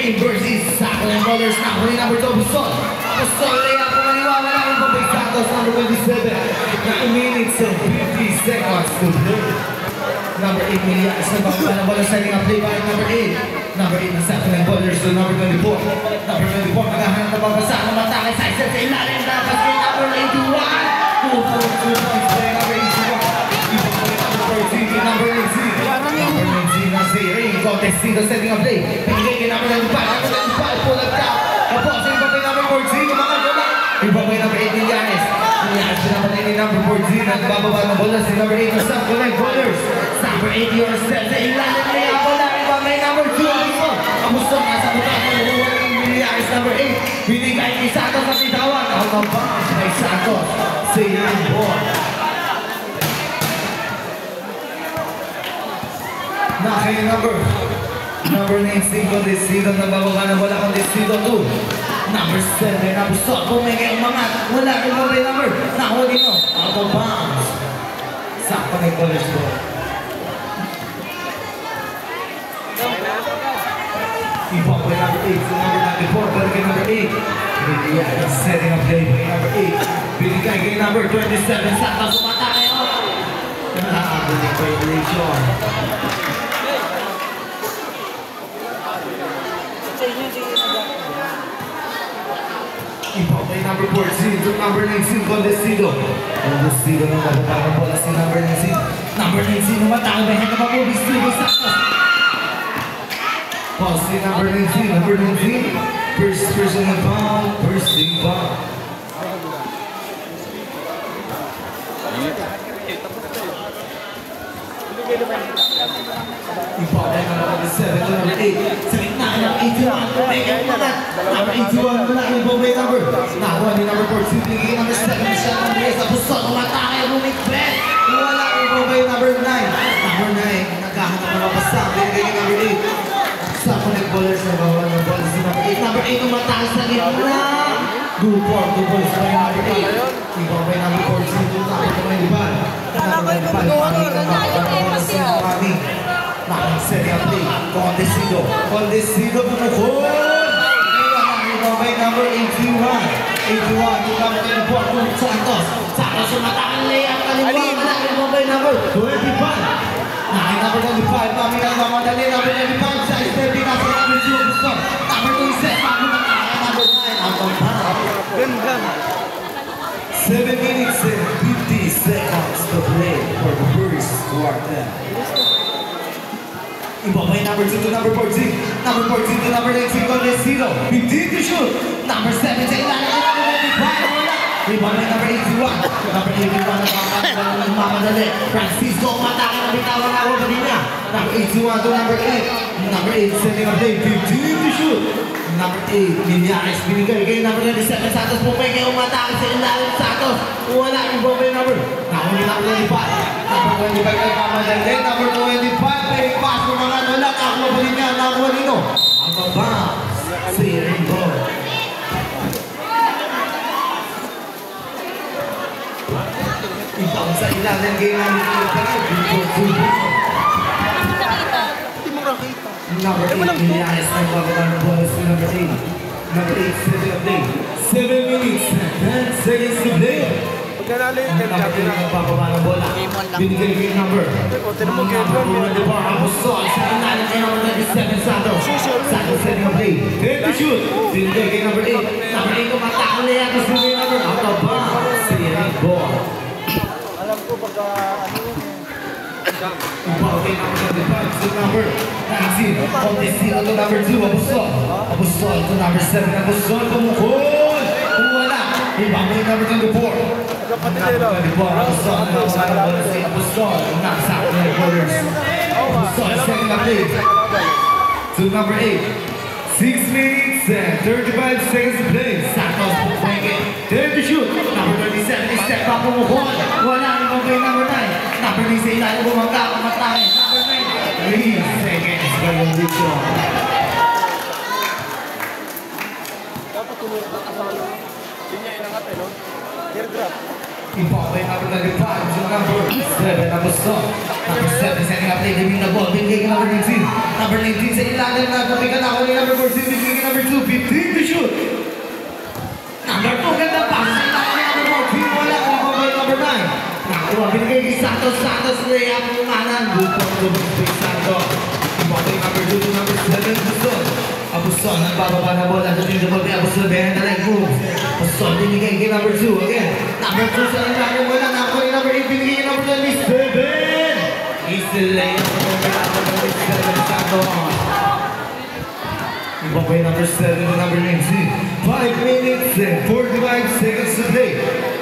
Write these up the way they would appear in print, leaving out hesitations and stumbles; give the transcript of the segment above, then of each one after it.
8 versus Saklan Brothers. Nakuli number 2, Busol. Busol, layup po maniwala namin po by Santos, number 27. 9 minutes and 50 seconds to play. Number 8, Milias. Nagpapala ng bola setting up play by number 8. Number 8 ng Saklan Brothers to number 24. Number 24, naghahanap na babasa ng matake sa isa sa ilalim. Dapat kay number 81. 2 points play number 81. Number 19. Number 19 na si Ray. Contestito setting up play. Pinigay kay number 95. Number 95 pull up top. Tapos iba kay number 14. Mga bola. Iba kay number 8 Milianes. Milianes na naman ni number 14. Nagbababa ng bola si number 8 ng Saklan Brothers. Number 8 your step sa ilalim niya. Bola. Iba kay number 2. Ang gusto nga sa mutang ng Milianes number 8. Binigay kay Santos sa bitawan. Out of bounds kay Santos. Sailing ball. Nakay number 19 Contestito. Nagbababa ng bola Contestito 2. Number 7 na Busol. Bumigay ang mga wala kay number. Nakuli no. Out of bounds. Sakto na yung college ball. Iba ko yung number 8 sa number 94. Balik kay number 8. Milianes setting up play kay number 8. Binigay kay number 27. Sakto sumatake. Nakakabulik pa yung relation. Iba kay number 14 to number 19 Contestito. Contestito na mababa ng bola si number 19. Number 19 namatang may head na mabubis to Santos. Pause si number 19. Number 19. First personal foul. First team foul. Iba kay number 7 to number 8. Sa gitna ng 81. Bigay naman. Number 81 wala kay Bombay number. Nakuha ni number 14. Bigay number 7 siya ng Mesa. Busol. Umatake. Rumikbet. Wala kay Bombay number 9. Number 9. Naghahanap ng mapasa. Bigay kay number 8. Sa connect ballers na bawa ng bola si number 8. Number 8 umatake sa gitna. Good balls by number 8. Iba kay number 14. Tapos naman iba. Number 5. Nakang-setting up play. Contestito. Contestito pumukol. Iba kay number 81. 81. Number 24. Santos. Santos umatake. Layup kalimutan. Iba kay number 25. Nakay number 25. Kami ang mamadali. Number 25. Sa stepping na sa number 2. Number 27. Number 9. Out of bounds. 7 minutes and 50 seconds to play for the first quarter. Iba kay number 2 to number 14. Number 14 to number 19. Contestito. 15 to shoot. Number 7 sa ilalim. Number 25. Iba kay number 81. Number 81 ang mamadali. Francisco umatake na bitawan na ako kanina. Number 81 to number 8. Number 8 setting up play. 15 to shoot. Number 8, Milianes binigay kay number 27. Santos Pumay kay umatake sa ilalim. Santos, wala yung Bombay number. Nakuli number 25. Number 25 kay mamadali. Number 25, may pass mo mga wala. Nakakuha pa rin niya. Nakakuha nino. Ang baba. Sailing ball. Ibang sa ilalim kay namin Number 8, Milianes na bababa ng bola si number 8. Number 8, setting up play. 7 minutes and 10 seconds to play. Number 8 na bababa ng bola. Binigay kay number. Number 2 ang Busol. Sa ilalim kay number 27, Santos. Santos setting up play. 10 to shoot. Binigay kay number 8. Number 8 umatake na yan. Kasi may number out of bounds. Sailing ball. Alam ko baka ano yun eh. Iba kay number 25 to number 19. Contestito to number 2. Busol. Busol to number 7. Busol pumukol. Wala. Iba kay number 24. Number 24. Busol. Busol. Nakasakot na yung borders. Busol. Second up play. To number 8. 6 minutes and 35 seconds to play. Santos pumukol. 30 shoot. Number 37 is step up pumukol. Wala. Iba kay number 9. Number 9 sa ilalim bumangga. Kamatay. Number 9. 3 seconds by yung dito. Dapat tuloy na kasalo. Hindi niya inangat eh, no? Teardrop. Iba kay number 95 to number 7 na Busol. Number 7 setting up play. Gawin na ball. Binigay ka number 19. Number 19 sa ilalim na kapikan ako ni number 14. Santos. Santos layup umanan. Good point to Big Santos. Ibabay number 2 to number 7. Abuston. Abuston, nagbababa na bola. Dating the ball kay Abuston. Behind the leg move. Abuston, binigay kay number 2. Again, number 2 sa lalaki mo na. Nakuha ni number 8. Binigay kay number 27. Easy layup. Number 7. Santos. Ibabay number 7 to number 19. 5 minutes and 45 seconds to play.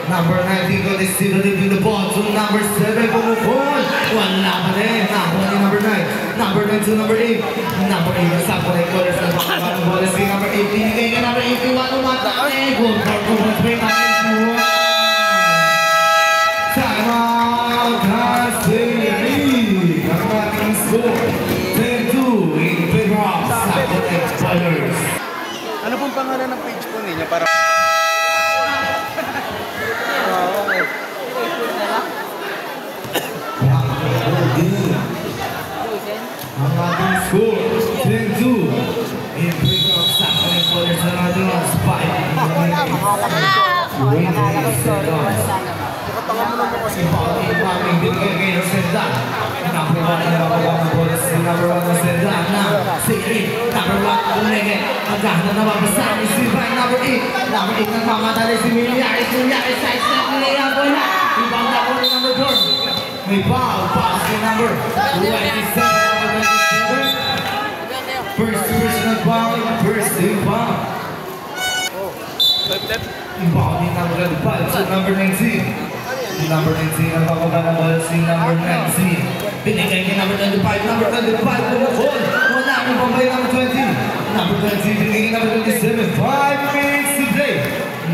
Number 19 got is still leaving the ball to number 7 pumupon. Wala pa rin. Nakuha ni number 9. Number 9 to number 8. Number 8 ang sapo na ikolas na baka bola si number 8. Binigay ka number 81 umatake. Goal for Cubans Bay number 1. Time out has been reached. Ang ating score 10-2 in favor of Sapo Explorers. Ano pong pangalan ng page po ninyo para... Ang ating score 10-2 in favor of Sapo Explorers na natin ang spike. Ang binigay kay Rosenda. Number 1 ang bababa ng bola si number 1 Rosenda na si 8. Number 1 Umege. Magkahanda na mabasa ni si Brian. Number 8. Number 8 nang mamadali si Miliaris. Miliaris side step nila yung bola. Ibang na po ni number 4. May foul. Foul si number 27. First personal foul. First team foul. Ibang ni number 5 to number 19. Number 19 ang bababa ng bola si number 19. Binigay kay number 25. Number 25 pumukol. Wala ang pambay number 20. Number 20 binigay kay number 27. 5 minutes to play.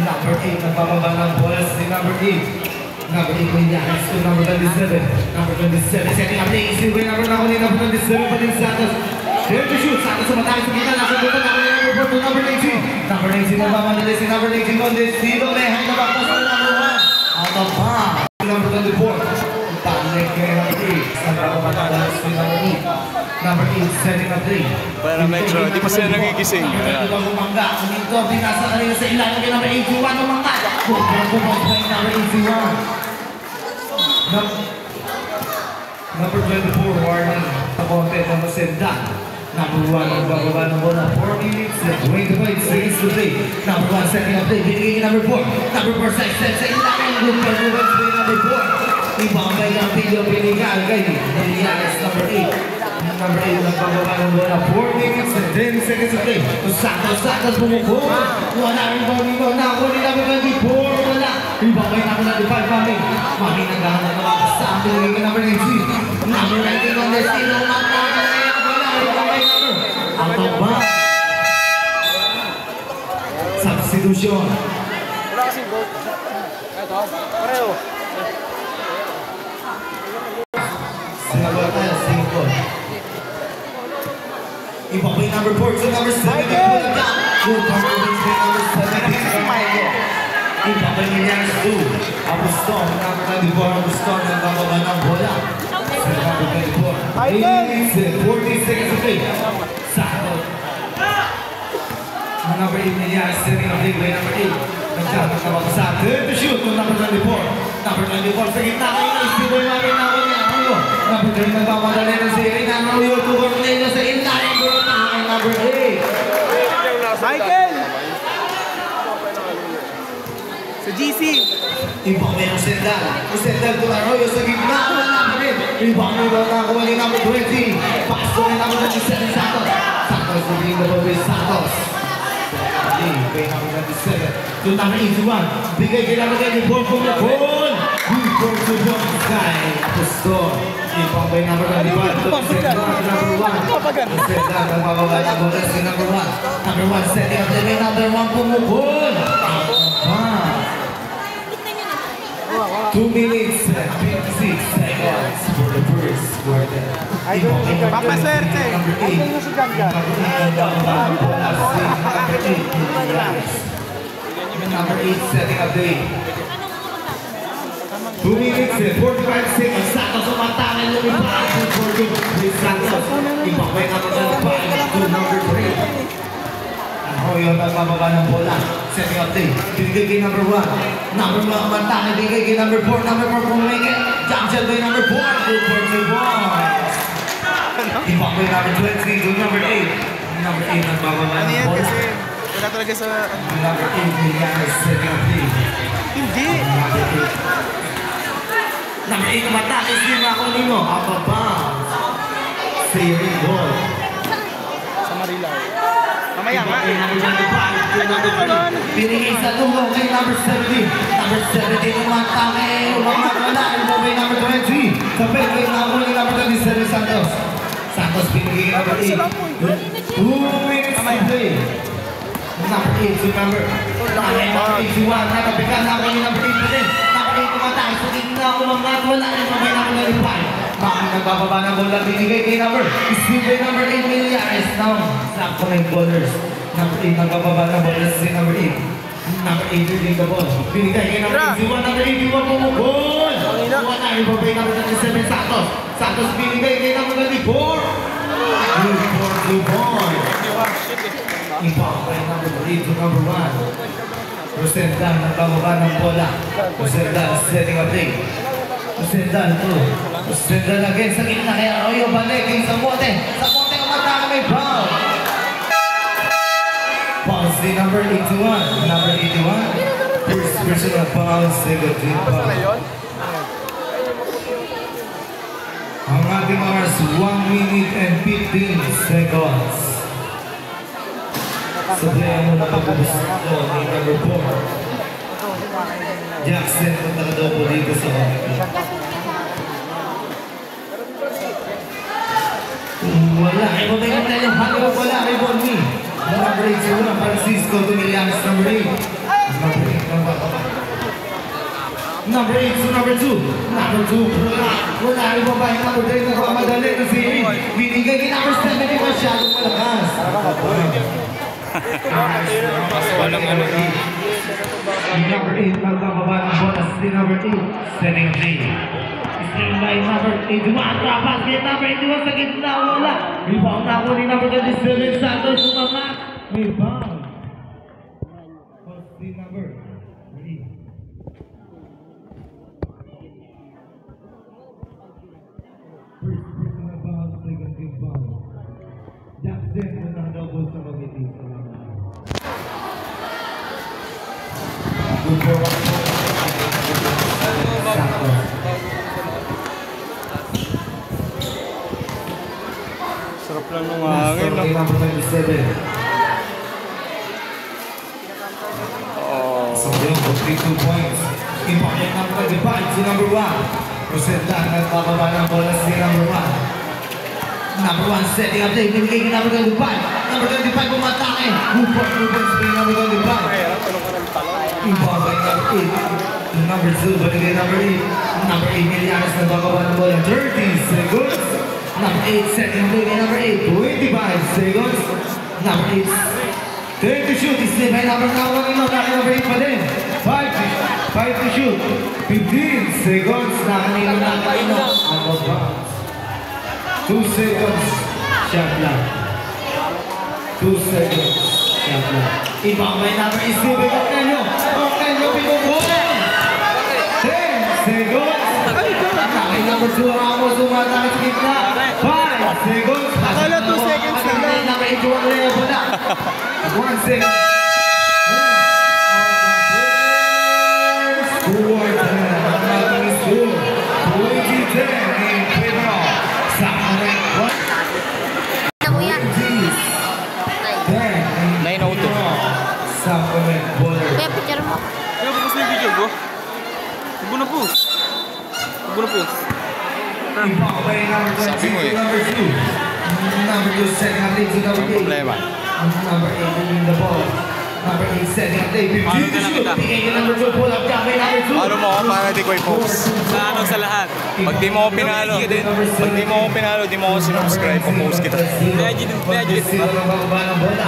Number 8 ang bababa ng bola si number 8. Number 8 may yakas to number 27. Number 27 setting up the easy way. Number 27 pa din Santos. Here to shoot. Santos sumatake sa kita. Nasa buto number 4 to number 19. Number 19 ang mamadali si number 19 on this field. Lehan na baktas sa number 1. Out of bounds. Number 24. Tanek kay number 8. Nagpapatalas si number 8. Number 8 setting up 3. Para Metro, di pa sila nagigising. Ibang umangga. Suminto, binasa na rin sa ilalim kay number 81 umangga. Bukang bumangga yung number 81. Number 24 warning. Taponte ng Rosenda. Number 1 ang bababa ng bola. 4 minutes and 25 seconds to play. Number 1 setting up play. Binigay kay number 4. Number 4 side step sa ilalim. Good for Cubans Bay number 4. Ibangay ng video pinigay kay Miliaris number 8. Number 8 ang bababa ng bola. 4 minutes and 10 seconds to play. Santos pumukul. Wala rin ba dito. Nakuha ni number 24. Wala. Ibangay number 95 kami. Mami naghahanap na makasa. Binigay kay number 19. Number 19 on the steel. Out of bounds. Substitution. Wala kasing goal. Ito, pareho. Sinagawa tayo, 5. Ibabay number 4 to number 7. Michael! Good performance by number 7. Ibabay Miliaris 2. Abuston, number 94. Abuston, nagbababa ng bola. Sa number 24. Michael! 40 seconds to play. Santos. Number 8 Miliaris setting up play by number 8. Nagkakang kababasa. Good to shoot to number 24. Number 24 sa gitna. Istibo yung mga ginagawa niya. Number 3 nagmamadali ng si Rina Mario. Tugor Leno sa gitna. Number 8. Michael! Sa GC. Ibang may Rosendal. Rosendal to Arroyo sa gitna. Wala pa rin. Ibang may nakakuha ni number 20. Pasto ni number 27 Santos. Santos sa gitna pa by Santos. Kay number 27. To number 81. Bigay kay number 24. Pumukul. Good for to one sky. Pasto. Ibang may number 25. Rosendal number 1. Rosendal ang mababa na bola si number 1. Number 1 setting up the number 1 pumukul. 2 minutes and 56 seconds for the first quarter. Papa Serte! Number 8. Number 8 setting up the 2 minutes and 45 seconds. Santos umatake lumipad for Cubans Santos. Ibabay number 5 to number 3. Arroyo nagbababa ng bola. setting up play. Binigay kay number 1. Number 1 Mantake, binigay kay number 4. Number 4 Pumenge. Jump shot by number 4. Good for 2 points. Ibang kay number 20 to number 8. Number 8 nagbababa Ano ng yan bola. kasi wala talaga sa... Number 8 Milianes setting up play. Hindi! Number 8. Number 8 Mantake, swing ako nino. Up of bounds. Sailing ball. Sa Marilao. Mamaya nga. Binigay sa tulong kay number 17. Number 17 Mantake. Umangat wala. Ito kay number 20. Kapit kay number 27 Santos. Santos binigay kay number 8. 2 minutes to play. Number 8 to number 81. Nakapikan na ako ni number 8 pa din. Number 8 Mantake. So hindi na umangat wala. Ito kay number 25. Bakit nagbababa ng bola, binigay kay number. Speed by number 8 Milianes. Now, sakto na yung ballers. Number 8 nagbababa ng bola si number 8. Number 8 leading the ball. Binigay kay number 81. Number 81 pumugol. Wala rin po kay number 27 Santos. Santos binigay kay number 24. Good for 2 points. Impact by number 3 to number 1. Rosendan nagbababa ng bola. Rosendan setting up play. Rosendan to. Rosendan again sa gitna kaya Arroyo balik yung sa bote. Sa bote umatake may foul. Fouls ni number 81. Number 81. First personal foul, second team foul. Ang ating oras 1 minute and 15 seconds. Sabayan mo na pagbubusin ko ni number 4. Jackson, punta ka daw po dito sa hockey. Wala, kay Bobay ng tayo. Halo, wala kay Bonnie. Number 8 siguro, Francisco Tumilianes, number 8. Number 8 to number 2. Number 2, wala kay Bobay. Number 3, nagpamadali na si Eric. Binigay kay number 7, di masyadong malakas. Walang ano na. Number 8, nagbababa ng bola si number 2. Setting a play. String by number 81. Trapas kay number 81 sa gitna. Wala. Rebound na ako ni number 27. Santos umamak. Rebound. Si number 3. First personal foul, second team foul. Jackson na double sa mag-itin. Good for 1 point. Santos. Sarap lang nung hangin. Number 27. So, yun, 52 points. Impact yung number 25 si number 1. Rosendan, nagpapaba ng bola si number 1. Number 1, setting up play. Binigay kay number 25. Number 25 pumatake. Upot sa number 25. Impact by number 8. Number 2, binigay number 8. Number 8, Milianes, nagpapaba ng bola. 30 seconds. Number 8, setting up play kay number 8. 25 seconds. Number 8. 30 to shoot, is by number 1 number 8 pa din. 5 to shoot. 15 seconds, nakanino. Out of bounds. 2 seconds, shot lang. 2 seconds, shot lang. Ibang may number is Steven Octenio. Octenio pinupon. 10 seconds. Nakay number 2 Ramos, umatakit sa gitna. 5 seconds. Akala 2 seconds na lang. Number 8 yung level na. 1 second. Score 10. Ang ating score. 20-10 in favor of Sacramento. 9:02. Sacramento Bullets. Kaya picture mo. Kaya bukas na yung video ko. Huwag mo na post. Huwag mo na post. Sabi mo eh. Number 2 setting up to number 8. Problema. Number 8 in the ball. Number 8 setting up play. 15 to shoot. Bigay ka number 2. Pull up jump by number 2. Ano mo ako para di ko i-post? Sa ano sa lahat? Pag di mo ako pinalo, di mo ako sinubscribe, post kita. Medyo ng bababa ng bola.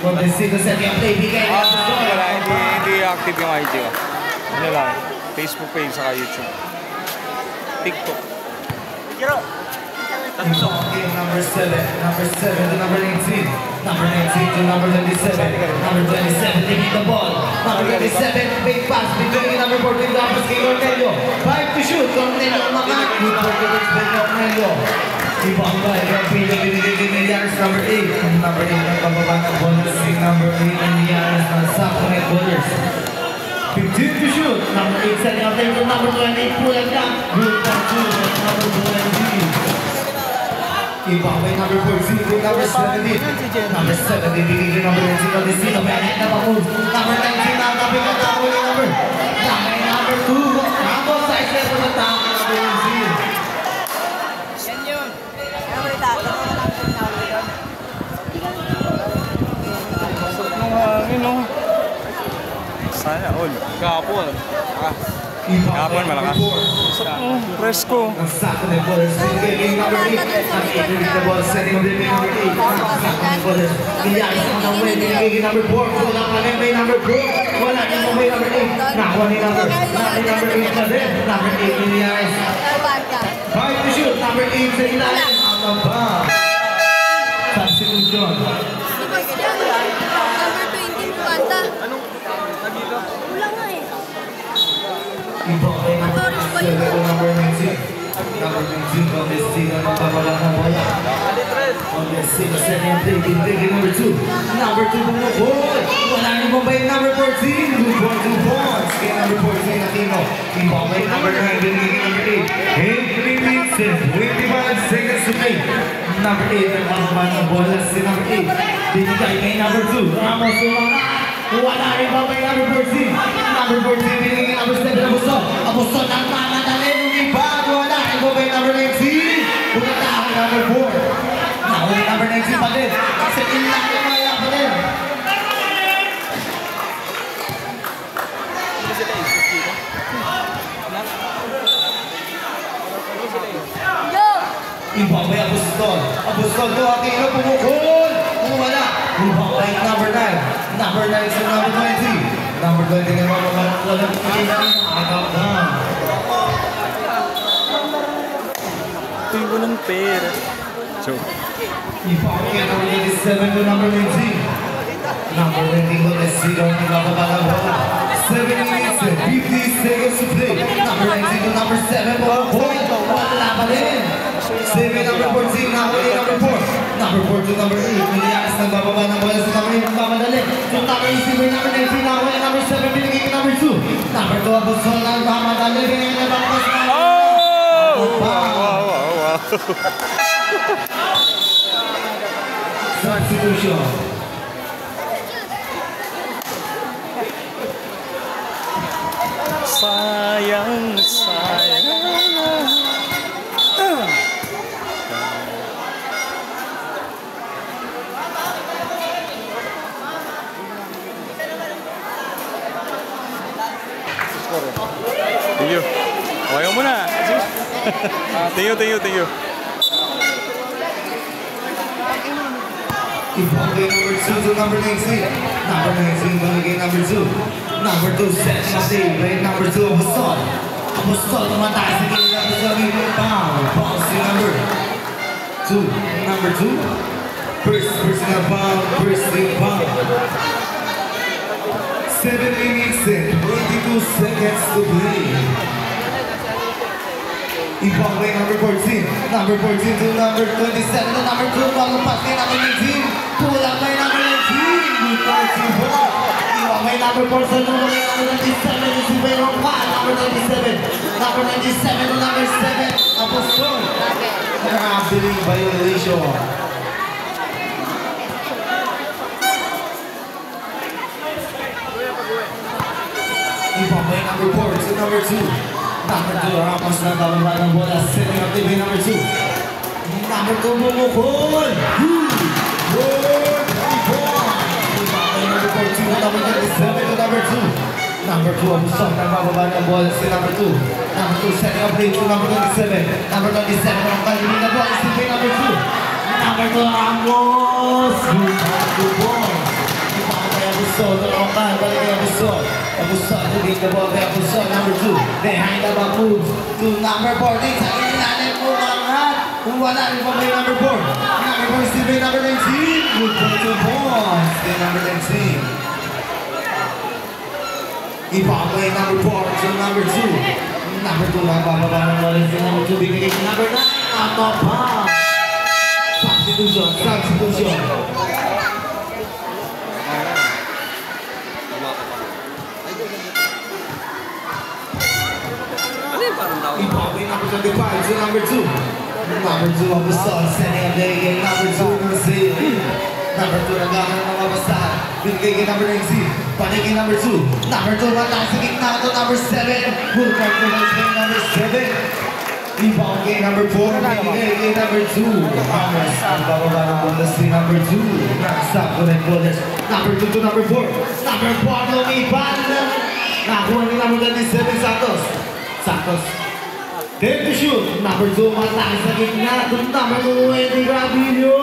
Montesino setting up play. Bigay ka number 2. Wala, hindi active yung IG ko. Ano lang, Facebook page saka YouTube. TikTok. Game number 7 to number 19. Number 19 to number 27. Number 27 taking the ball. Number 27, big pass. Between number 14, Dapas kay Cornelio. 5 to shoot. Cornelio umangat. Good for the first play, Cornelio. Ibang ba, ibang pila binigay kay Meliares, number 8. Number 8 ang pababa ng bonus si number 8 Meliares ng Saco Net Bowlers. 15 to shoot. Number 8 setting up there to number 28. Pulang lang. Good for 2. Number 20. Ibang by number 14 to number 17. Number 17 binigay number 19 ng Destino. May na pa-move. Number 19 na tapos ang tapo ni number. Number 2. Ramos sa isip po ng tapo number 19. Yan yun. Kaya mo rin Pasok nung hangin, no? Sana all. Kapon. Kapon, malakas. Pasok nung presko. Ang Saco Net Bowlers. Binigay number 8. Ang 8 rin the ball. Setting up din number 8. Ang Saco Net Bowlers. Meliares ang nawin. Binigay number 4. Kulang pa rin may number 4. Wala din mo may number 8. Nakuha ni number 8 na din. Number 8 Meliares. 5 to shoot. Number 8 sa ilalim. Out of bounds. Substitution. Number 20, Wanda. Wala nga eh. Ibang ay number 7 number 19. Number 19 on this team. Ang papalang ng bola. On this team, setting up David number 2. Number 2 bumukol. Wala ni Bombay number 14. 2 points. Kaya number 14 Aquino. Ibang ay number 9. Binigay number 8. 8 minutes and 25 seconds to play. Number 8 ang papalang ng bola si number 8. Binigay kay number 2. Ramos umangat. Wala rin Bombay number 14. Number 14 binigay number 7 Abuston. Abuston ang mamadali. Lumipad. Wala rin Bombay number 19. Punatahan number 4. Nahuli number 19 pa din. Kasi inlaki maya pa din. Yo! Ibang may Abuston. Abuston to Aquino pumukul. Wala. Ibang may number 9. Number 9 sa number 20. Number 20 na mamamarang walang pinagin. Nakakabang. Ito yung walang pera. So, Ibang may number 27 to number 19. Number 20 will let's see on the Babala. 7 minutes and 50 seconds to play. Number 19 to number 7. Wala pa din. 7 number 14. Number 4. Number 4 to number 8. Meliares na bababa ng bola sa number 8. Mamadali. So number 18 by number 19. Nahuli number 7. Binigay kay number 2. Number 2 Abuston ang mamadali. Binigay na bakos na. wow. Substitution. Sayang. Tiyo. Ayaw mo na. Tiyo. Ibang kay number 2 to number 19. Number 19 binigay number 2. Number 2 set na save by number 2 Abuston. Abuston tumataas sa kanya number 7. Foul si number 2. Number 2. First personal foul. First foul. 7 minutes and 22 seconds to play. Ibang kay number 14. Number 14 to number 27. To number 2. Bagong pass kay number 19. Pulang kay number 19. Good for 2 ball. Ibang kay number 4 sa number 27. Si Bayron pa. Number 27. Number 97 to number 7. Abuston. Grabbing violation. Ibang kay number 4 to number 2. Number 2, Ramos na bababa ng bola. Setting up TV number 2. Number 2, bumukol. Good! Ibang kay number 14 to number 27 to number 2. Number 2, Abuston na bababa ng bola si number 2. Number 2, setting up play to number 27. Number 27, ang kalibin na bola si number 2. Number 2, Ramos. Good ball. Ibang kay Abuston, Abuston, balik kay Abuston. Abuston to beat the ball kay Abuston, number 2. Behind the back moves to number 14. Sa ilalim mo, Mangat. Wala rin pa may number 4. Number 4 still may number 19. Good for 2 points. Still number 19. Iba play number 4 to number 2. Number 2 lang bababa ng bola. Number 2 binigay sa number 9. Ano pa? Substitution. Substitution. Iba number 25 to number 2. Number 2 of the Sun, sending a day in number 2 in the city. Number 2 nagahan ng mga basahan. Binigay kay number 19. Panig kay number 2. Number 2 matang sa gitna ito, number 7. Full card to number 7. Iba kay number 4. Binigay kay number 2. Ramos, ang bababa ng bonus si number 2. Nasa ko ng bonus. Number 2 to number 4. Number 4 lumipan. Nakuha ni number 27 Santos. Santos. Then to shoot. Number 2 matang sa gitna. Number 20 Rabillo.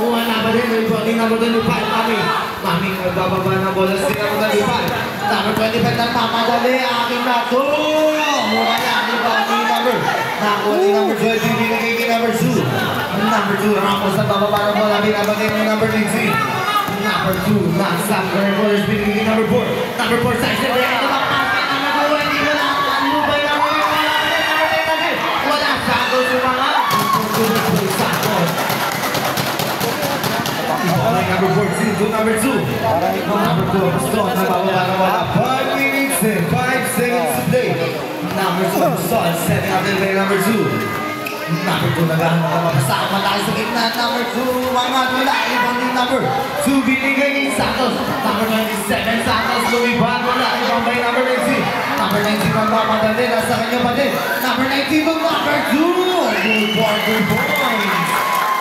Wala pa din. May number 25 Mami. Mami nagbababa ng bola si number 25. Number 25 nagmamadali. Aking nato. Wala ni Mami number. Nakuha ni number 20. Binigay kay number 2. Number 2 Ramos nagbababa ng bola. Binabagay ni number 19. Number 2 nasa Corners. Binigay kay number 4. Number 4 size na rin. Number 14 to number 2. Number 2 of the Stone. Nabababa ng wala. 5 minutes and 5 seconds to play. Number 2 of the Stone. Setting up the play number 2. Number 2 nagahan ng mapasama. Malaki sa gitna. Number 2. Mga wala. Ibang din number 2. Binigay ni Santos. Number 27 Santos. Lumibad. Wala. Ibang by number 19. Number 19 ang mamadali. Nasa kanya pa din. Number 19 to number 2. Good for 2 points.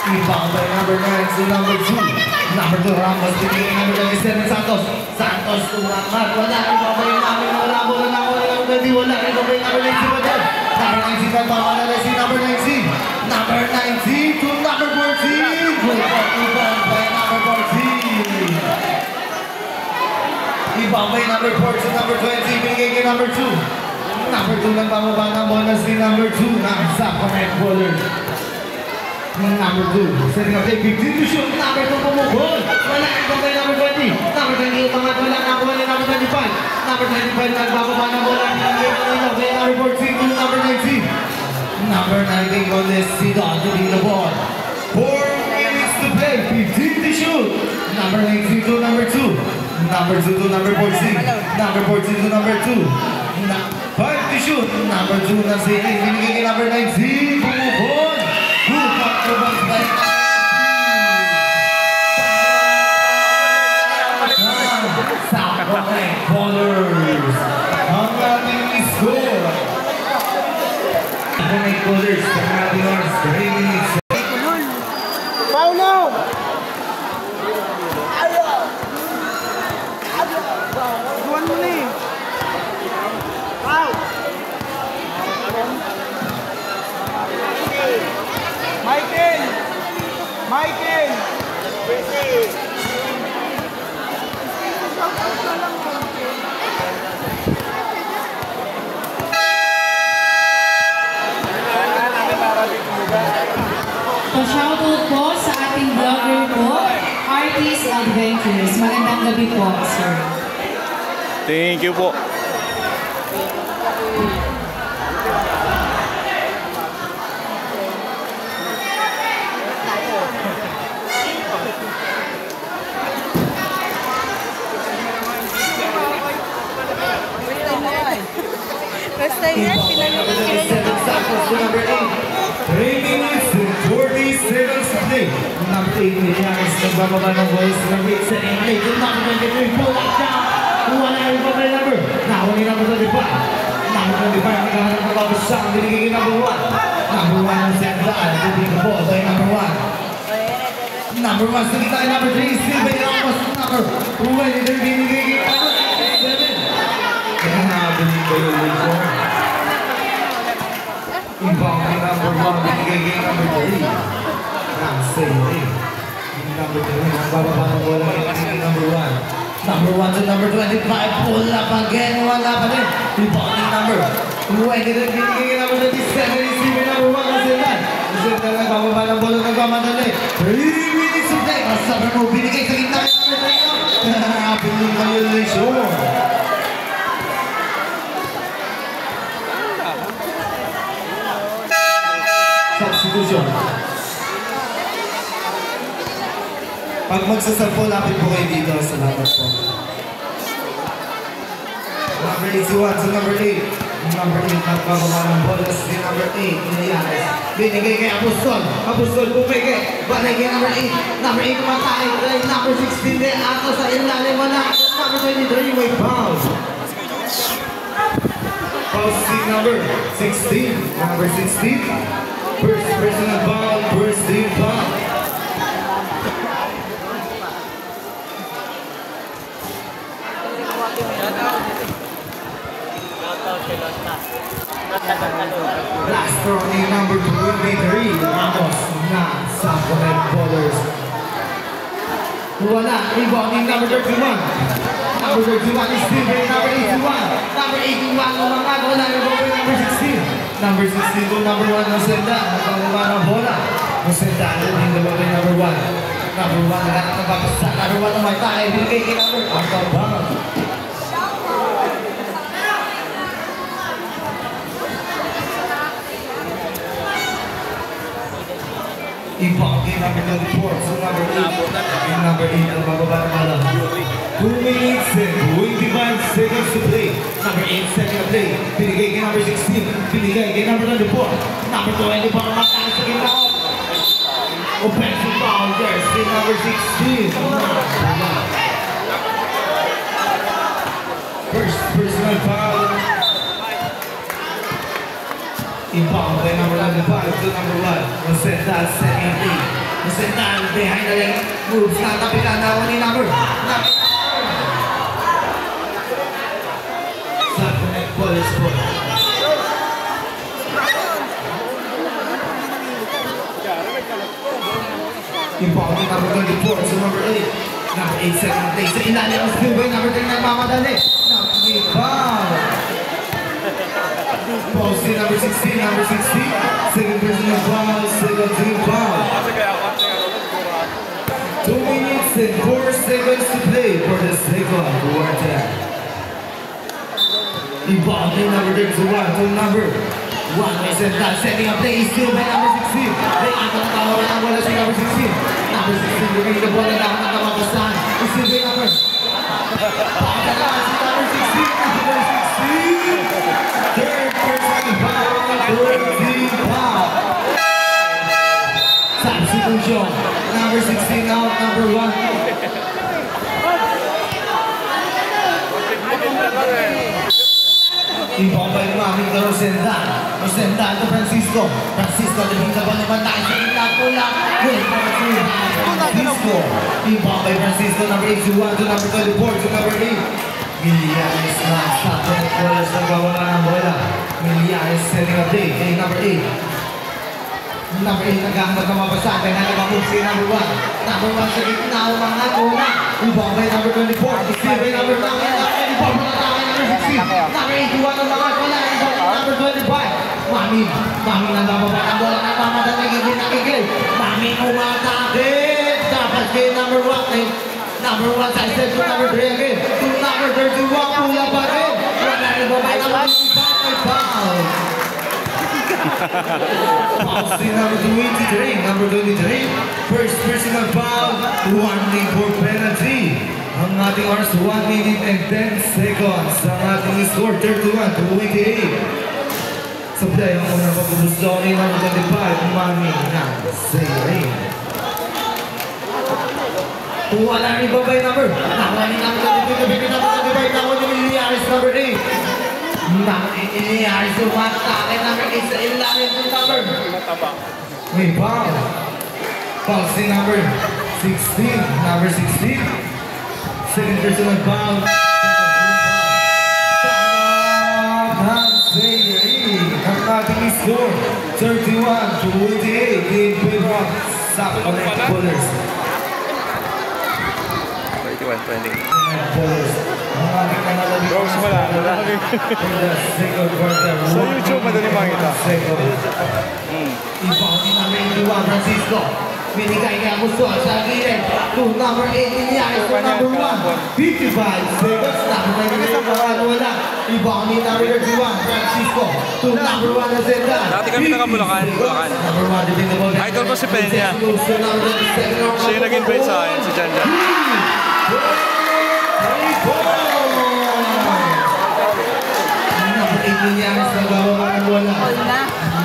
Ibang by number 9 to number 2. Number 2 Ramos. Binigay number 27 Santos. Santos umangat. Wala. Ibang by namin. Wala. Wala na. Wala na. Wala. Ibang by number 19 pa din. Number 19 ang mamadali si number 19. Number 19 to number 14. Good for 2 points by number 14. Ibang by number 4 to number 20. Binigay kay number 2. Number 2 lang pamaba ng bonus ni number 2. Nasa connect bowler. Number 2. Setting up take 15 to shoot. Number 2 pumukol. Wala ibang by number 20. Number 20 umangat. Wala nakuha ni number 25. Number 25 nagbababa ng bola. Binigay kay number 14 to number 19. Number 19 on this Sidon getting the ball. 4 minutes to play. 15 to shoot. Number 19 to number 2. Number 2 to number 14. Number 14 to number 2. 5 to shoot. Number 2 na si King. Binigay kay number 19. Pumukol. Good back by South Connect Ballers. Ang ating score. Connect Ballers. Ang ating oras. 3 minutes. Paulo! Duwan mo na eh. Wow! Michael! Michael! Pa-shoutout po sa ating vlogger po, Artist Adventures. Magandang gabi po, sir. Thank you po. Basta yan, pinanunod sila yung Santos to number 8. 3 minutes and 40 seconds to play. Number 8 Milianes nagbababa ng bola si number 8 setting up play. Number 23 pull up down. Wala na yung papel number. Nahuli number 25. Number 25 naghahanap ng babasang. Binigay kay number 1. Number 1 ang sentral. Moving the ball by number 1. Number 1 sa kita kay number 3. Still by Ramos. Number 23 binigay kay number 7. Kaya nabili ba yung uniform? Ibang kay number 1 binigay kay number 3. Nasa yun. Number 3 nagbababa ng bola kay number 1. Number 1 to number 25, pull up again, wala pa din. Ibang number 20 binigay kay number 27, isipin number 1 na sila. Nosenda lang, bababa ng bola, nagmamadali. 3 minutes of play. Masabi mo, binigay sa gitna ng number 3. Piling violation. Substitution. Pag magsasampo, lapit po kayo dito. Salamat po. Number 81 to number 8. Number 8, nagbababa ng bola si number 8. Iniyanes. Binigay kay Apostol. Apostol bumigay. Balay kay number 8. Number 8 matay. Number 16 din. Ato sa ilalim mo na. Number 23, may foul. Foul si number 16. Number 16. First personal foul. First team foul. Last throw ni number 23, Ramos na sa Connect Ballers. Wala, rebound ni number 31. Number 31 is still very number 81. Number 81, umangat, wala, rebound ni number 16. Number 16 to number 1, Nosenda. Nakababa ng bola. Nosenda, yung dalawa ni number 1. Number 1, nakapapasa. Number 1 naman tayo, binigay kay number 1. Out of bounds. Ibang game number 24, so number 8. Game number 8 ang bababa ng bola. 2 minutes and 25 seconds to play. Number 8, second play. Binigay kay number 16. Binigay kay number 24. Number 20 para mataas sa gitna. Offensive foul there, si number 16. First personal foul. Ibang kay number 95 to number 1. Nosenda, second play. Nosenda, behind the leg. Moves na tapitan na ni number. Sa Connect Ballers po. Ibang kay number 24 to number 8. Number 8, second play. Sa ilalim ang skill by number 10 nagmamadali. Ibang. Posting number 16, number 16. Second personal foul, second team foul. 2 minutes and 4 seconds to play for the second quarter. Ibang number 31 to number 1. Nosenda setting up play, still by number 16. They ang tawaran ang bola si number 16. Number 16 bringing the ball na nakamapasahan. Still by number. Pagkakaroon si number 16. Number 16. Third personal foul, third team foul. Substitution. Number 16 out, number 1. Ibang by Mami to Nosenda. Nosenda to Francisco. Francisco, limang na ba naman tayo sa pula. Good for Francisco. Ibang by Francisco, number 81 to number 24 to number 8. Milianes na sa Connect Ballers na gawa ng bola. Milianes setting up play kay number 8. Number 8 naghahanap ng mapasa. Kaya nagabakog si number 1. Number 1 sa gitna o mga tuna. Ibang by number 24. Still by number 9. Ibang by number 16. Number 81 ang mga wala. Ibang by number 25. Mami na nababa ang bola. Nagmamadali gigil na gigil. Mami umatakit. Dapat kay number 1. Number 1 sa step to number 3 again. To number 31, pula pa rin. Wala rin ba by number 25, foul. Foul si number 23. Number 23, first personal foul, 1 minute for penalty. Ang ating oras, 1 minute and 10 seconds. Ang ating score, 31-28. Sa play, ang unang pagbubusto ni number 25, Mami na Sayring. Wala rin ba by number? Nakuha ni number 25, nakuha ni Miliares number 8. Miliares umatake number 8 sa ilalim ng number. May foul. Foul si number 16. Number 16. Second personal foul. Ang ating score, 31-28 in favor of Connect Ballers. 120. Ballers. Bro, simula. Sa YouTube, madali makita. Ibangin namin ni Juan Francisco. Binigay niya gusto sa gilid. To number 8 Ilianes to number 1. 55 seconds. Number 9 wala. Ibangin namin ni Juan Francisco. To number 1 na Zenda. Dati kami taga-Bulacan. Number 1 din naman. Idol ko si Peña. Siya yung nag-invite sa akin, si Jan Jan. Number 8 Ilianes nagawa ng wala.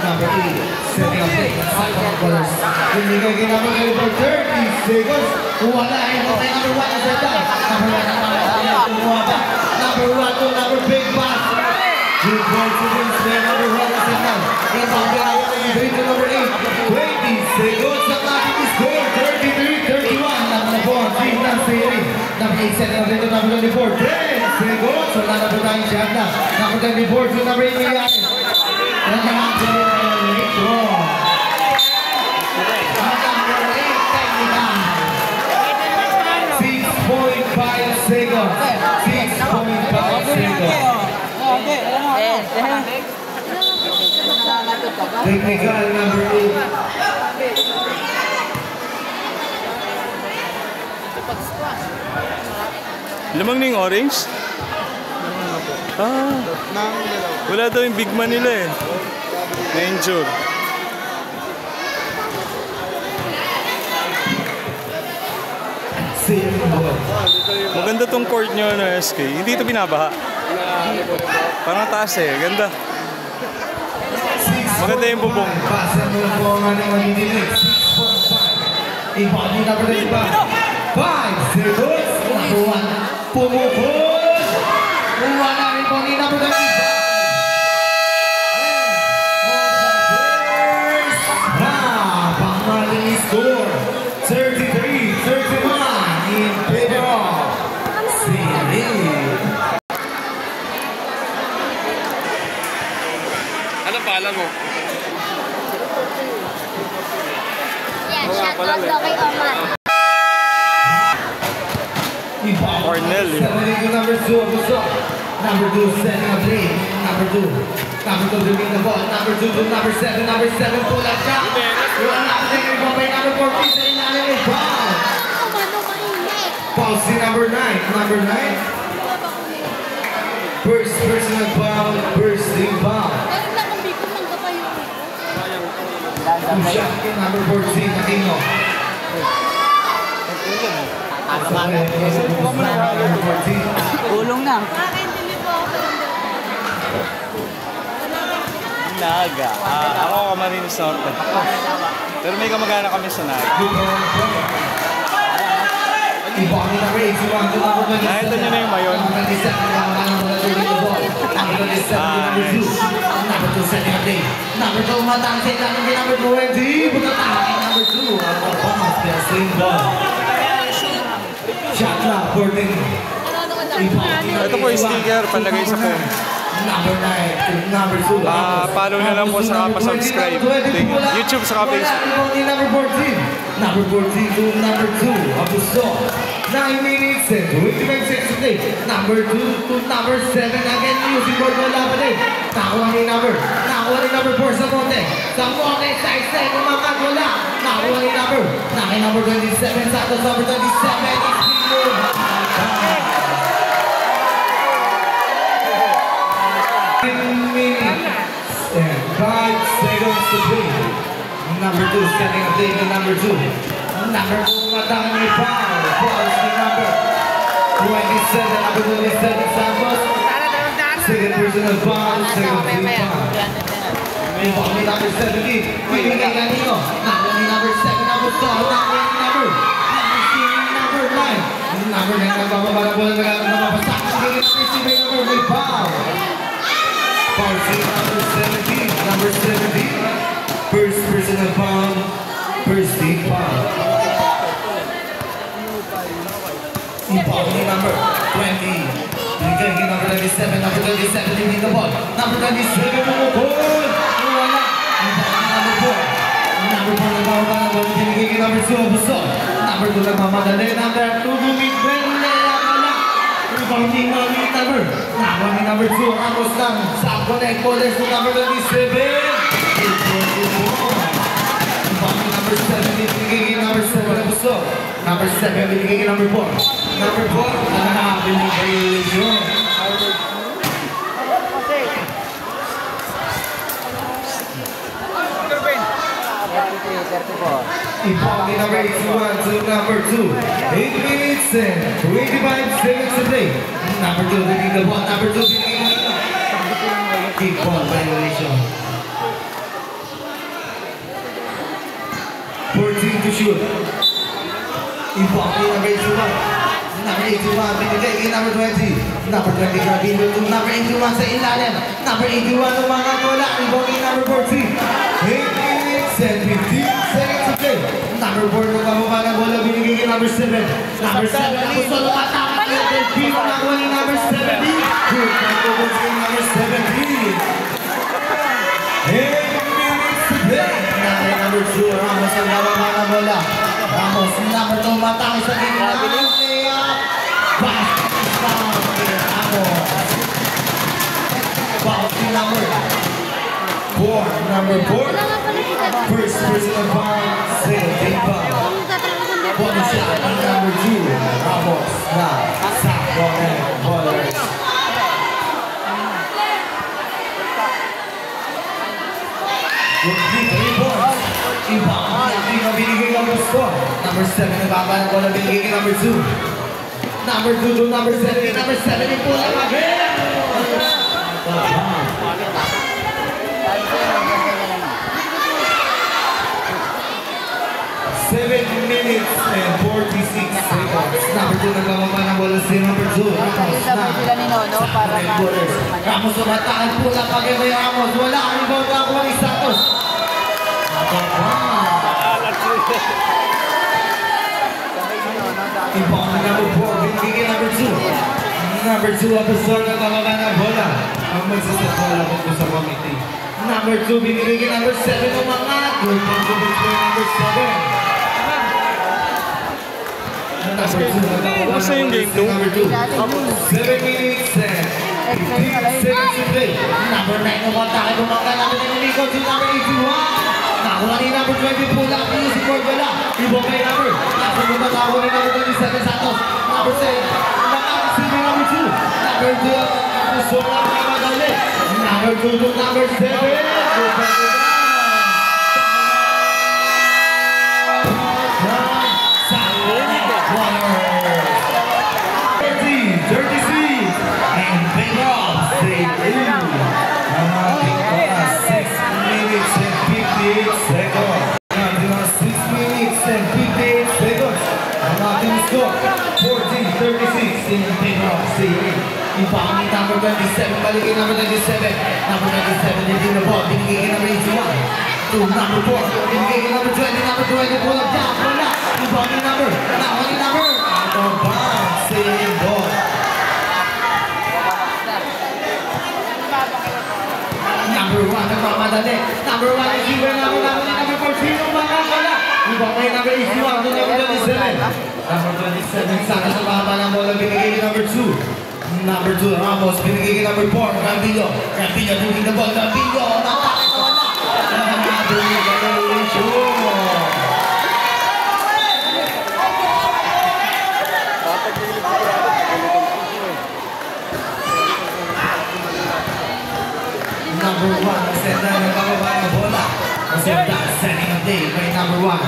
Number 8. Setting up play. Second quarters. Binigay ginamit kayo for 30 seconds. Wala yung okay number 1 na Zenda. Number 1 na kumuha pa. Number 1 to number big pass. Good ball to wins there. Number 1 na Zenda. Ibang ginamit kayo to number 8. 20 seconds. Ang natin is score. 33-31. Number 4. Team na Siri. Number 8 setting up dito. Number 24. 10 seconds. Wala na po tayong shot na. Number 24 to number 8 Ilianes. Number 6.5 seconds. 6.5 seconds. Technical number 8. Lamang na yung orange? Ah, wala daw yung big man nila eh. Na-injure. Maganda tong court nyo na SK. Hindi ito binabaha. Parang taas eh. Ganda. Maganda yung bubong. Pasan mo po ang ating magdidilig. 6.5. Ibang yung number 5 seconds. Number 1. Pumukod. Wala rin po yung number 5. Pangmaling score. 33-31 in favor of Siri. Ano pala mo? Yan, shout out daw kay Omar. Cornell. Number 2, Abuso. Number 2, setting up play. Number 2. Number 2 doing the ball. Number 2 to number 7. Number 7 pull up shot. Wala na yung ibabay. Number 14 sa ilalim ay foul. Foul si number 9. Number 9. First personal foul. First team foul. Shot kay number 14 Aquino. Tulong na. Naga. Ako Camarines Norte. Pero may kamag-anak kami sa Naga. Nakita nyo na yung mayon. Number 2, matangsin lang yung number 20. Butatangin number 2. Ang performance niya, same ball. Shot clock, 14. Ito po yung sticker, palagay sa phone. Number 9 to number 2. Follow na lang po sa pa-subscribe. YouTube sa Facebook. Number 14. Number 14 to number 2. Abuso. 9 minutes and 25 seconds to play. Number 2 to number 7. Again, using board mo laban din. Nakuha ni number. Nakuha ni number 4 sa bote. Sa bote, side step, umakat wala. Nakuha ni number. Nakuha number 27. Santos number 27. And 5 seconds to play. Number 2 setting up play to number 2. Number 2 matang ni foul. Foul si number 27. Number 27 Santos. Second personal foul. Second team foul. Ibang ni number 17. Pinigay kanino. Nakuha ni number 7. Number 2. Nakuha ni number 9. Number 9 nagbababa na bola. Nagpapasak. Sige, receive number may foul. Foul si number 17. Number 17. First personal foul. First team foul. Foul ni number 20. Binigay ni number 27. Number 27 leading the ball. Number 27 pumukod. Wala. Foul ni number 4. Number 4 nagbababa na bola. Binigay ni number 2. Abuso. Number 2 nagmamadali. Number 2 bumibende. number. Nakuha ni number 2. Ramos ng sa connect ballers to number 27. Ibang number 7, binigay number 7 na gusto. Number 7, binigay number 4. Number 4, binigay yun. Ibang number 81 to number 2. 8 minutes and 25 seconds to play. Number 2, binigay the ball. Number 2, binigay na ito. Keep ball violation. 14 to shoot. Ibang number 81. Number 81, binigay kay number 20. Number 20, Gravino to number 81 sa ilalim. Number 81, umangat wala. Ibang kay number 14. 8 minutes and 15 seconds to play. Number 4, nagkababa ng bola, binigay kay number 7. Number 7, gusto lumatakot kay Delfino. Nakuha ni number 70. Good, nagkababa kay number 70. 8 minutes to play. Number 2, Ramos ang nababa ng bola. Ramos, number 2, matangay sa gitna. Number 4, first personal foul, second foul. One shot on number 2, Ramos na sa connect ballers. With 3 points, ibang ang binigay number 4. Number 7, nababa ng bola, binigay number 2. Number 2 to number 7, number 7 ito lang again. 7 minutes and 46 seconds. Number 2 nagkababa ng bola si number 2. Ramos na sa connect ballers. Ramos umatakan po lang pag-ibay Ramos. Wala ang rebound na ako ni Santos. Ibang number 4, binigay number 2. Number 2, Apostol nagkababa ng bola. Ang magsasabola ko sa committee. Number 2, binigay number 7 umangat. Good confidence for number 7. Basta yung game 2. Number 2. 7 minutes and 15 seconds to play. Number 9 umatake. Bumangka namin ng Nico to number 81. Nakuha ni number 20 pula. Piyo si Cordela. Ibang kay number. Nasa muna nakuha ni number 27 Santos. Number 7. Nakakasip ni number 2. Number 2. Gusto lang na madali. Number 2 to number 7. Ibang number 27, balikin number 27. Number 27, hindi na ball, binigay number 81. To number 4, binigay number 20, number 20, pull up down, wala. Ibang number, nakawali number. Out of bounds, same ball. Number 1, nagmamadali. Number 1, receiver number 14, mga wala. Ibang kay number 81, to number 27. Number 27, sana sa baba ng bola, binigay number 2. Number 2, Ramos, binigay number 4, Gravino. Gravino doing the ball, Gravino, napakit na wala. Number 1, Masenda, nagkakaba ng bola. Masenda, setting up day by number 1.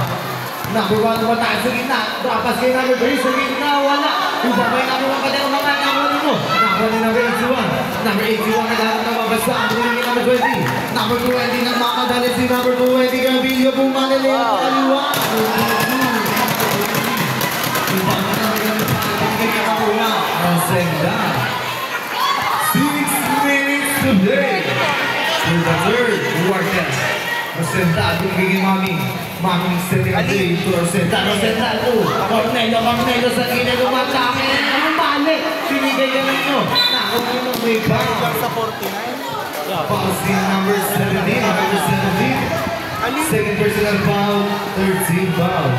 Number 1, tumatay sa gitna. Dapas kay number 3, sa gitna, wala. Ibang kay number 1 pa din ang mga nakuha mo. Nakuha ni number 81. Number 81, nagharap na mabasa. Ang number 20. Number 20, nagmamadali si number 20. Gravino, bumalili ang kaliwa. Ibang na number 5, kay number 1. Masenda. 6 minutes to play. To the third quarter. Masenda, binigay Mami. Mami setting up day to Rosenda. Rosenda to Cornelio. Cornelio sa gilid umatake. Ang mali. Binigay ka ninyo. Nakuha nyo may bang. Foul steal number 17. Number 17. Second personal foul. 13 foul.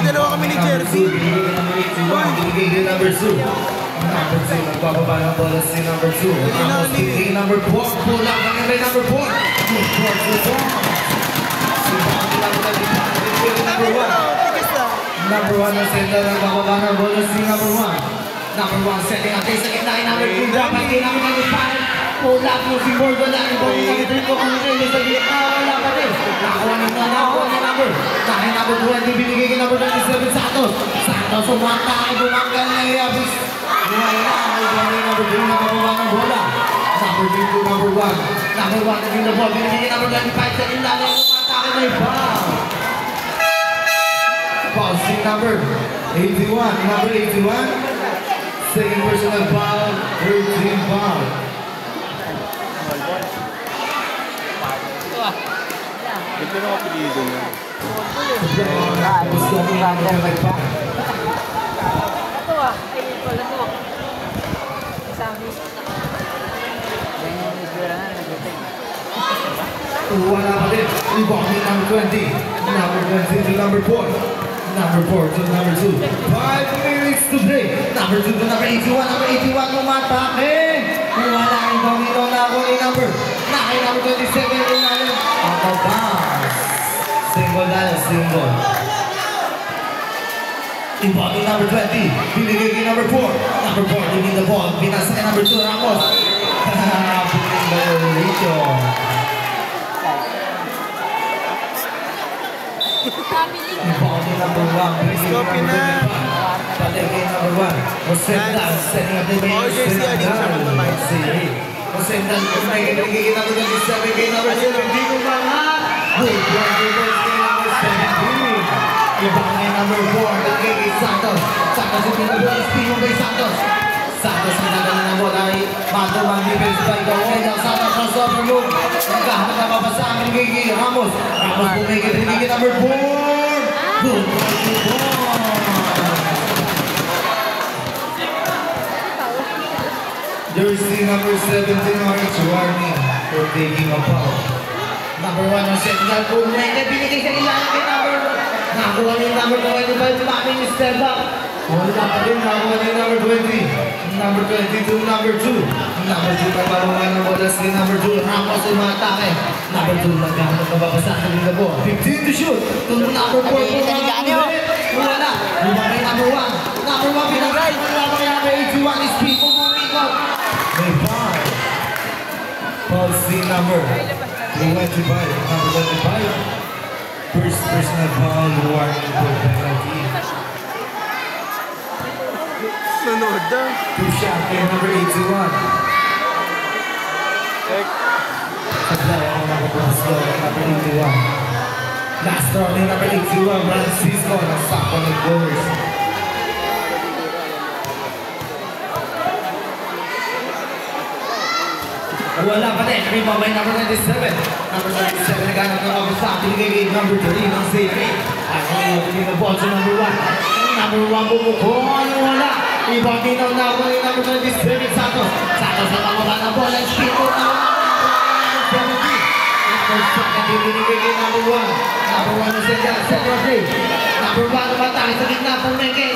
dalawa kami ni Jersey. Binigay number 2. Number 2, nagbababa ng bola si number 2. Ramos binigay number 4. Pull up ang may number 4. Good for Si Bobby lang binigay number 1. Number 1 na senda nagbababa ng bola si number 1. Number 1 setting up sa gitna ay number 2. Dapat kay number 5. Pull up mo si Borgo na. Ibang number 3 ko kung kayo sa gitna. Wala pa din. Nakuha ni number. Dahil number 20 binigay kay number 27 Santos. Santos umanta ay bumanggal na Iabis. Wala. Ibang number 3 na kababa ng bola. Number 3 to number 1. Number 1 na the ball. Binigay kay number 25 sa ilalim. Umanta ay may foul. Foul si number 81. Number 81. Second personal foul. 13 foul. Ito na kapilido niya. Gusto mo lang ang nagpa. Ito ah. Ay, wala to. Sabi. Ganyan yung dura na. Wala pa din. Ibang ni number 20. Number 20 to number 4. Number 4 to number 2. 5 minutes to play. Number 2 to number 81. Number 81 umatake. Wala ibang nito na ako ni number. Nakay number 27 rin namin. Out of bounds. Single dahil single. Ibang ni number 20. Binigay kay number 4. Number 4 giving the ball. Pinasa kay number 2 Ramos. Putting violation. Ibang ni number 1. Binigay kay number 25. Balik kay number 1. Osendan. Setting up the main. Osendan. Binigay kay number 27. Kay number 7. Di ko mga. Good work kay number 17. Ibang kay number 4. Binigay kay Santos. Santos yung pinagawin. Speed kay Santos. Santos pinagawin ng bola ay matumang defense by Gaweda. Santos crossover move. Nagkahanap na mabasa ang binigay kay Ramos. Ramos binigay kay number 4. Good work. Jersey number 17 Orange warning for taking a foul. Number 1 ang Sentinel Pumeke. Binigay sa ilalim kay number 1. Nakakuha niya yung number 25. Mami ni step up. Wala pa din. Nakakuha niya yung number 20. Number 22, number 2. Number 2 nagbabawan ng bolas ni number 2. Ramos ay matake. Number 2 nagkahanap na babasahan ng labo. 15 to shoot. To number 4. Wala. Lumaki number 1. Number 1 pinagay. Wala pa kaya number 81 is people bumikot. May foul. Foul si number 25. Number 25. First personal foul, warning for penalty. Sunod na. Two shot kay number 81. Supply ang nakabusto kay number 81. Last round ni number 81, Francisco, nasakto ng goalers. Wala pa din. Rebound by number 27. Number 27 naghanap ng kabusta. Binigay kay number 3 ng safety. At ngayon, the ball to number 1. Number 1 bumukong. Wala. Rebound din ang number 27 Santos. Santos na pamaba ng bola. Speed po na number 70. Number 2 binigay kay number 1. Number 1 na senda. Second play. Number 1 namatay sa gitna. Pumeke.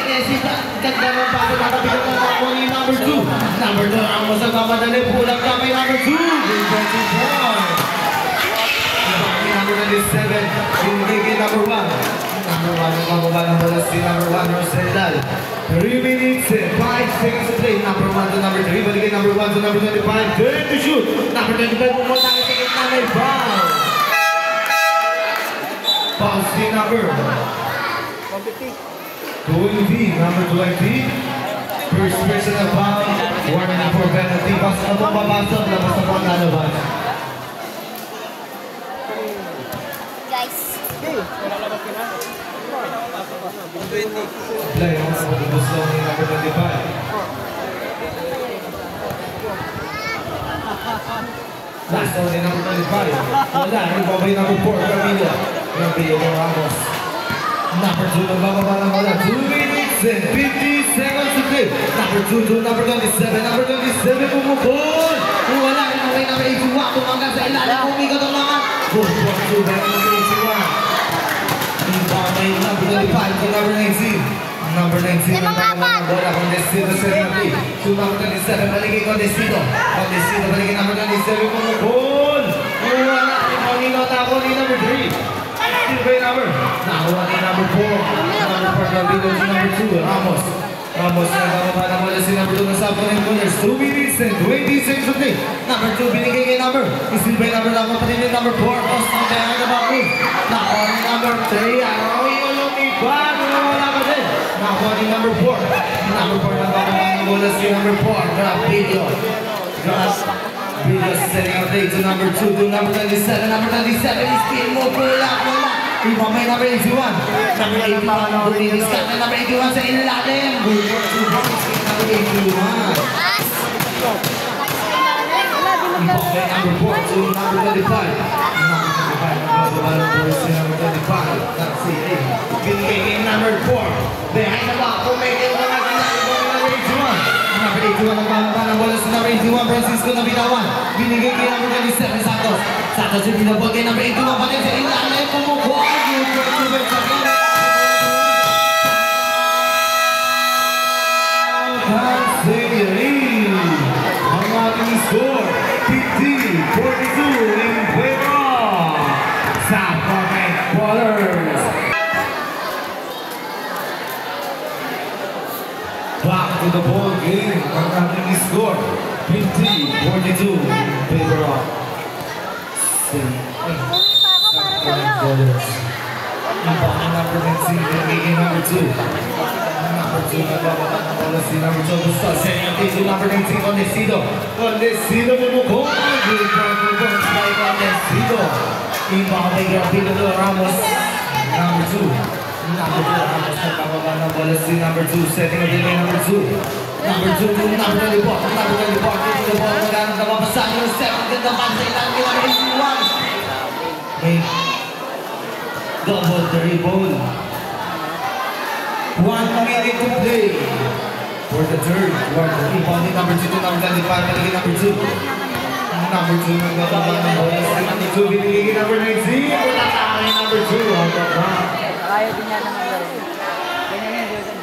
Ganda ng bago na kabilang ng ako ni number 2. Number 2 ang masang mamadali. Pulang kamay number 2. Good 24. Ibang ni number 27. Binigay kay number 1. Number 1 ang mababa ng bola si number 1 Rosendal. 3 minutes and 5 seconds to play. Number 1 to number 3. Balik kay number 1 to number 25. Turn to shoot. Number 25 pumunta kay sa gitna. May foul. Foul si number 20, number 20. First personal foul, warning for penalty. Basta na pong papasok, labas na pong lalabas. Guys. Play, ang sa pagkabos lang ni number 25. Last one ni number 25. Wala, ibabay number 4, Camilo. Camilo Ramos. Number 2 nagbababa ng bola. 2 minutes and 50 seconds to play. Number 2 to number 27. Number 27 pumukol. Wala yung away number 81. Tumangga sa ilalim. Umikot ang mga. Good one to number 81. Ibang number 25 to number 19. Number 19 ang naman ang bola. Condestino sa referee. To number 27, baligay Condestino. Condestino, baligay number 27 kung goal. Wala. Ipanino tako ni number 3. Still by number. Nakuha ni number 4. Number 4, Davido to number 2. Ramos. Ramos na bababa na bola si number 2 na sa opponent corners. 2 minutes and 20 seconds of play. Number 2, binigay kay number. Still by number. Nakuha pa rin yung number 4. Post ng kaya na back move. Nakuha ni number 3. Araw yung lumipad. Wala pa din. Nakuha ni number 4. Number 4 na bababa na bola si number 4. Grab video. Grab video setting up play to number 2 to number 27. Number 27 is still mo. Bola. Ibang may number 81. Number 81 ang Dominis Cat na number 81 sa ilalim. Good for 2 points kay number 81. Ibang may number 4 to number 25. Number 25 ang bababa ng bola si number 25. That's it. Binigay kay number 4. Behind the back. Kung may kayo mga ginagawa ng number 81. Number 81 ang bababa ng bola si number 81. Francisco na binawan. Binigay kay number 27. Santos. Santos yung binabot kay number 81. Pati sa ilalim. Pumukuha. Ang ating score 50-42 in favor sa Comet Ballers. Back to the ball game. Ang ating score 50-42 in favor of Ballers. Ibang number 19, binigay number 2. Number 2 na bababa ng bola si number 2. Gusto, setting up to number 19, Condestino. Condestino bumukong. Good for 2 points by Condestino. Ibang may Grapido to Ramos. Number 2. Number 2, Ramos na bababa ng bola si number 2. Setting up din number 2. Number 2 to number 24. Number 24, dito the ball. Magandang nababasan yung 7th and the man sa ilang number 81. Double dribble. 1 minute to play for the third quarter. Rebounding number 2 to number 25. Binigay number 2. Number 2 ng bababa ng bola si number 2. Binigay number 19. Pagkakakay number 2 on the ground. Kaya din niya naman gawin. Ganyan yung Jordan.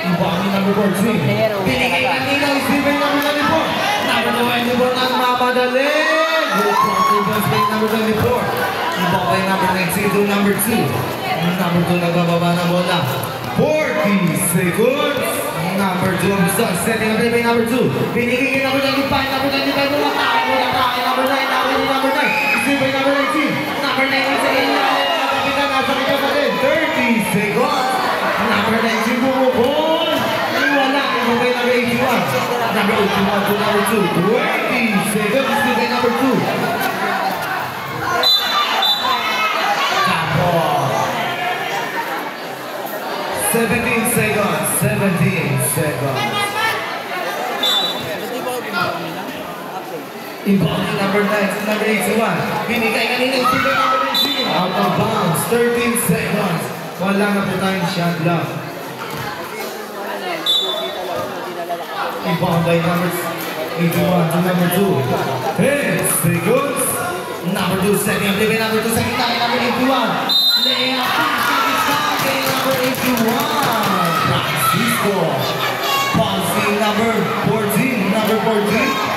Rebounding number 14. Binigay kanina yung Steven number 24. Number 24 ang mamadali. Good for 2 points by number 24. Ibang by number 19 to number 2. Number 2 nagbababa ng bola. 40 seconds. Number 2 ang gusto. Setting up by number 2. Binigay kay number 25. Number 25 mo matake. Number 9. Number 9. Steve by number 19. Number 19 sa ilalim. Nakapitan nasa kanya pa rin. 30 seconds. Number 19 bumukol. Wala. Ibang by number 81. Number 81 to number 2. 20 seconds. Steve by number 2. 17 seconds. 17 seconds. Inbound number 9 to number 81. Binigay kanina yung Steven number 19. Out of bounds. 13 seconds. Wala na po tayong shot clock. Inbound by number 81 to number 2. 10 seconds. Number 2 setting up. Leave number 2 second time. Number 81. Lea Pascal number 81. Francisco. Passing number 14. Number 14.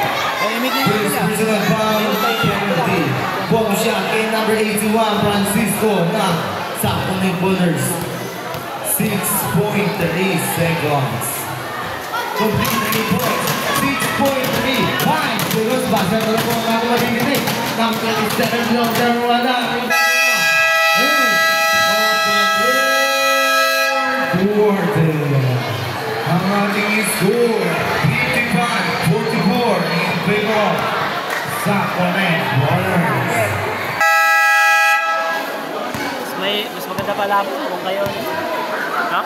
First personal foul penalty. Bomb shot kay number 81. Francisco na sa Comet Ballers. 6.3 seconds. Complete na ni points. 6.3. 5 seconds. Basta na lang po ang mga matiginig. Number 27 long term wala. Ang ating score 55-44 in favor sa Comet Ballers. Mas maganda pala kung kayo. Ha?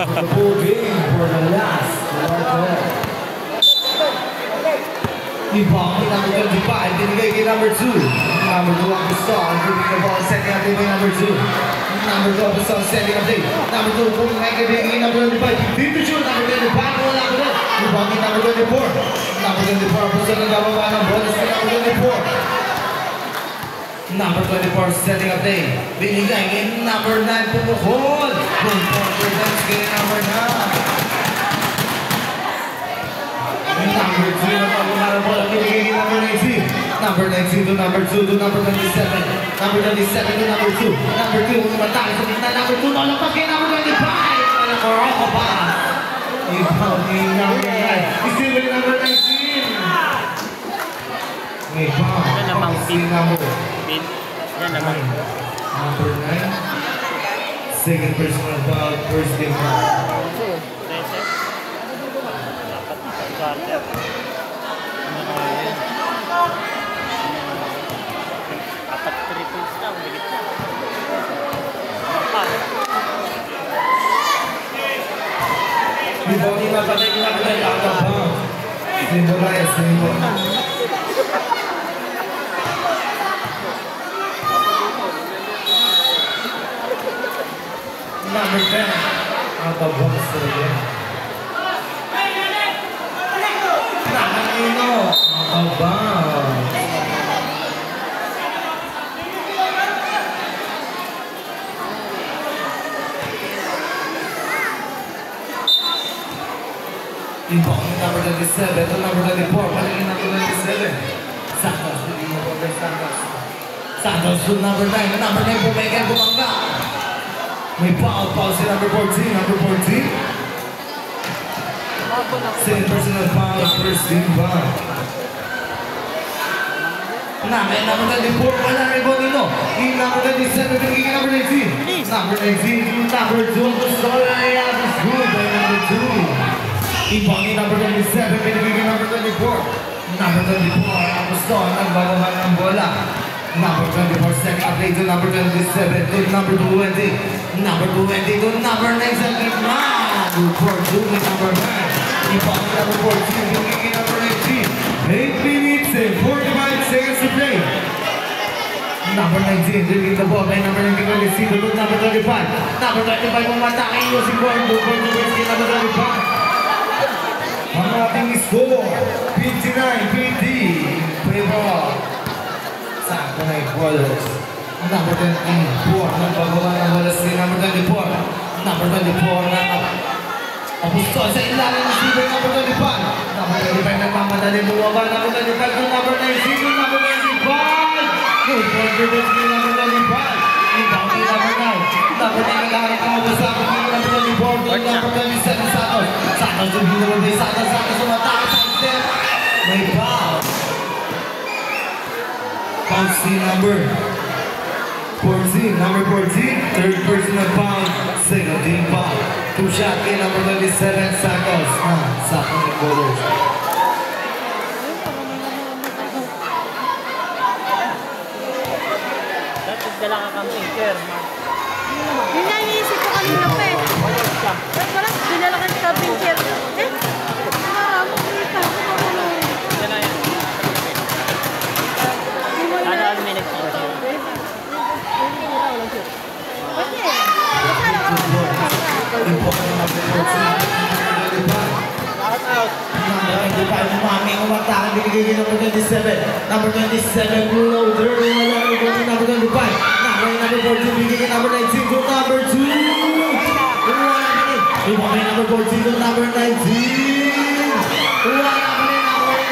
The full game for the last quarter. Ibang number 25, binigay kay number 2. Number 2, Apostol, dribbling the ball, setting up by number 2. Number 2, Apostol, setting up day. Number 2, pulling like a big number 25. Deep to shoot, number 25, wala ko na. Rebounding number 24. Number 24, Apostol, nagkababa ng bonus kay number 24. Number 24, setting up day. Binigay kay number 9, pumuhol. Full confidence kay number 9. Number 2, nagkababa ng bola, binigay kay number 19. Number 19 to number 2 to number 27. Number 27 to number 2. Number 2, umatake sa gitna. Number 2, nalapas kay number 25. Walang Morocco pa. Rebound ni number 9. Isipin ni number 19. Rebound. Yan namang si number. Yan namang. Number 9. Second personal foul, first game foul. Apat triples lang, dikit na. Rebound ni number 9, number 9 out of bounds. Symbolize, symbolize. Number 10 out of bounds again. Nakakino out of bounds. Rebound ni number 27 to number 24. Paling number 27. Santos, hindi mo po Santos. Santos to number 9. Number 9 po may bumangga. May foul si number 14. Number 14. Same personal foul, first team foul. May number 24. Wala rebound nito. Yung number 27. Pinigil number 19. Number 19 to number 2. Sorry, is good by number 2. Rebound ni number 27, pinibigay number 24. Number 24, Apostol, nagbababa ng bola. Number 24, second update to number 27, to number 20. Number 20 to number 9 sa gitna. Good for 2 with number 9. Rebound ni number 14, pinibigay number 19. 8 minutes and 45 seconds to play. Number 19, dribbling the ball by number 19, to number 25. Number 25, umatake yung si Gordon. Good for 2 with number 25. Ang ating score, 59-50, favor sa Kunay Ballers. Number 24, nagbagawa ng bola si number 24. Number 24 na Apostol sa ilalim ng silver number 25. Number 25 nagmamadali bumaba. Number 25 to number 19 to number 95. Good confidence ni number 25. Rebound ni number 9. Number 9 naghahanap ng mabasakot ni number 24 to number 27 Santos. Santos to binawag ni Santos. Santos umatake sa step. May foul. Foul si number 14. Number 14. Third personal foul. Second team foul. Two shot kay number 27 Santos. Sa Kunay Ballers. Dala ka kang pinker. Yun nga iniisip ko kanina pa eh. Parang dinala ka sa pinker. Maraming kita. Dala yan. Ano may nagpapasya? Pwede. Masala ka Number 25, Mami, umatake, binigay number 27. Number 27, Bruno, third, number 25. Number 14, binigay number 19 to number 2. Mami, number 14 to number 19.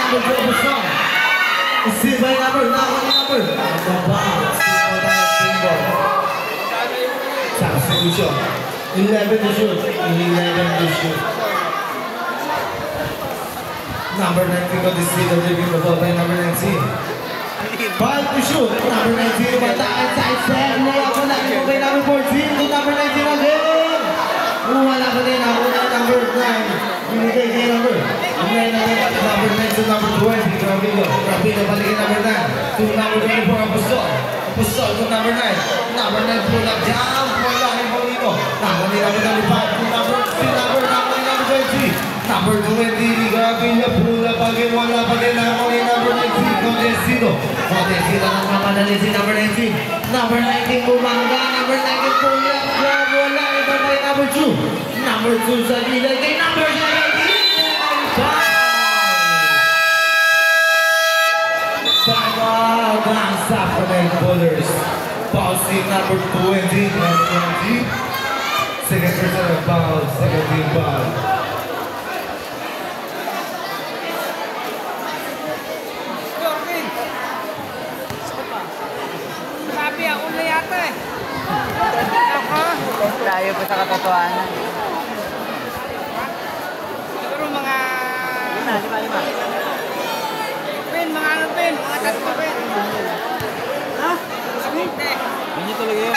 Number 12, Isip by number. Substitution. 11 to shoot. Number 19 got this lead of dribbling the ball by number 19. 5 to shoot. Number 19 umatake side step. Layup ko lang yung by number 14 to number 19 again. Wala pa din ako na number 9. Binigay kay number 9 to number 20. Rapino balikin number 9 to number 24 Apostol to number 9. Number 9 pull up down. Wala rin po dito. Number 25 to number 20. Number 20, grabe niya, pula pa rin, wala pa rin ako ni number 19, Modestino. Modestino ng mamadali si number 19. Number 19 bumangga. Number 19 pull-up. Grab. Wala. Iba kay number 2. Number 2 sa gilid kay number 19. Time out. Ang Sacramento Bullers. Foul team number 20. Second personal foul. Second team foul. Sabi ako na yata eh. Layo pa sa katotohanan. Siguro mga... Lima. Pin, mga ano pin? Mga tatlo pin. Ha? Hindi. Hindi talaga yun.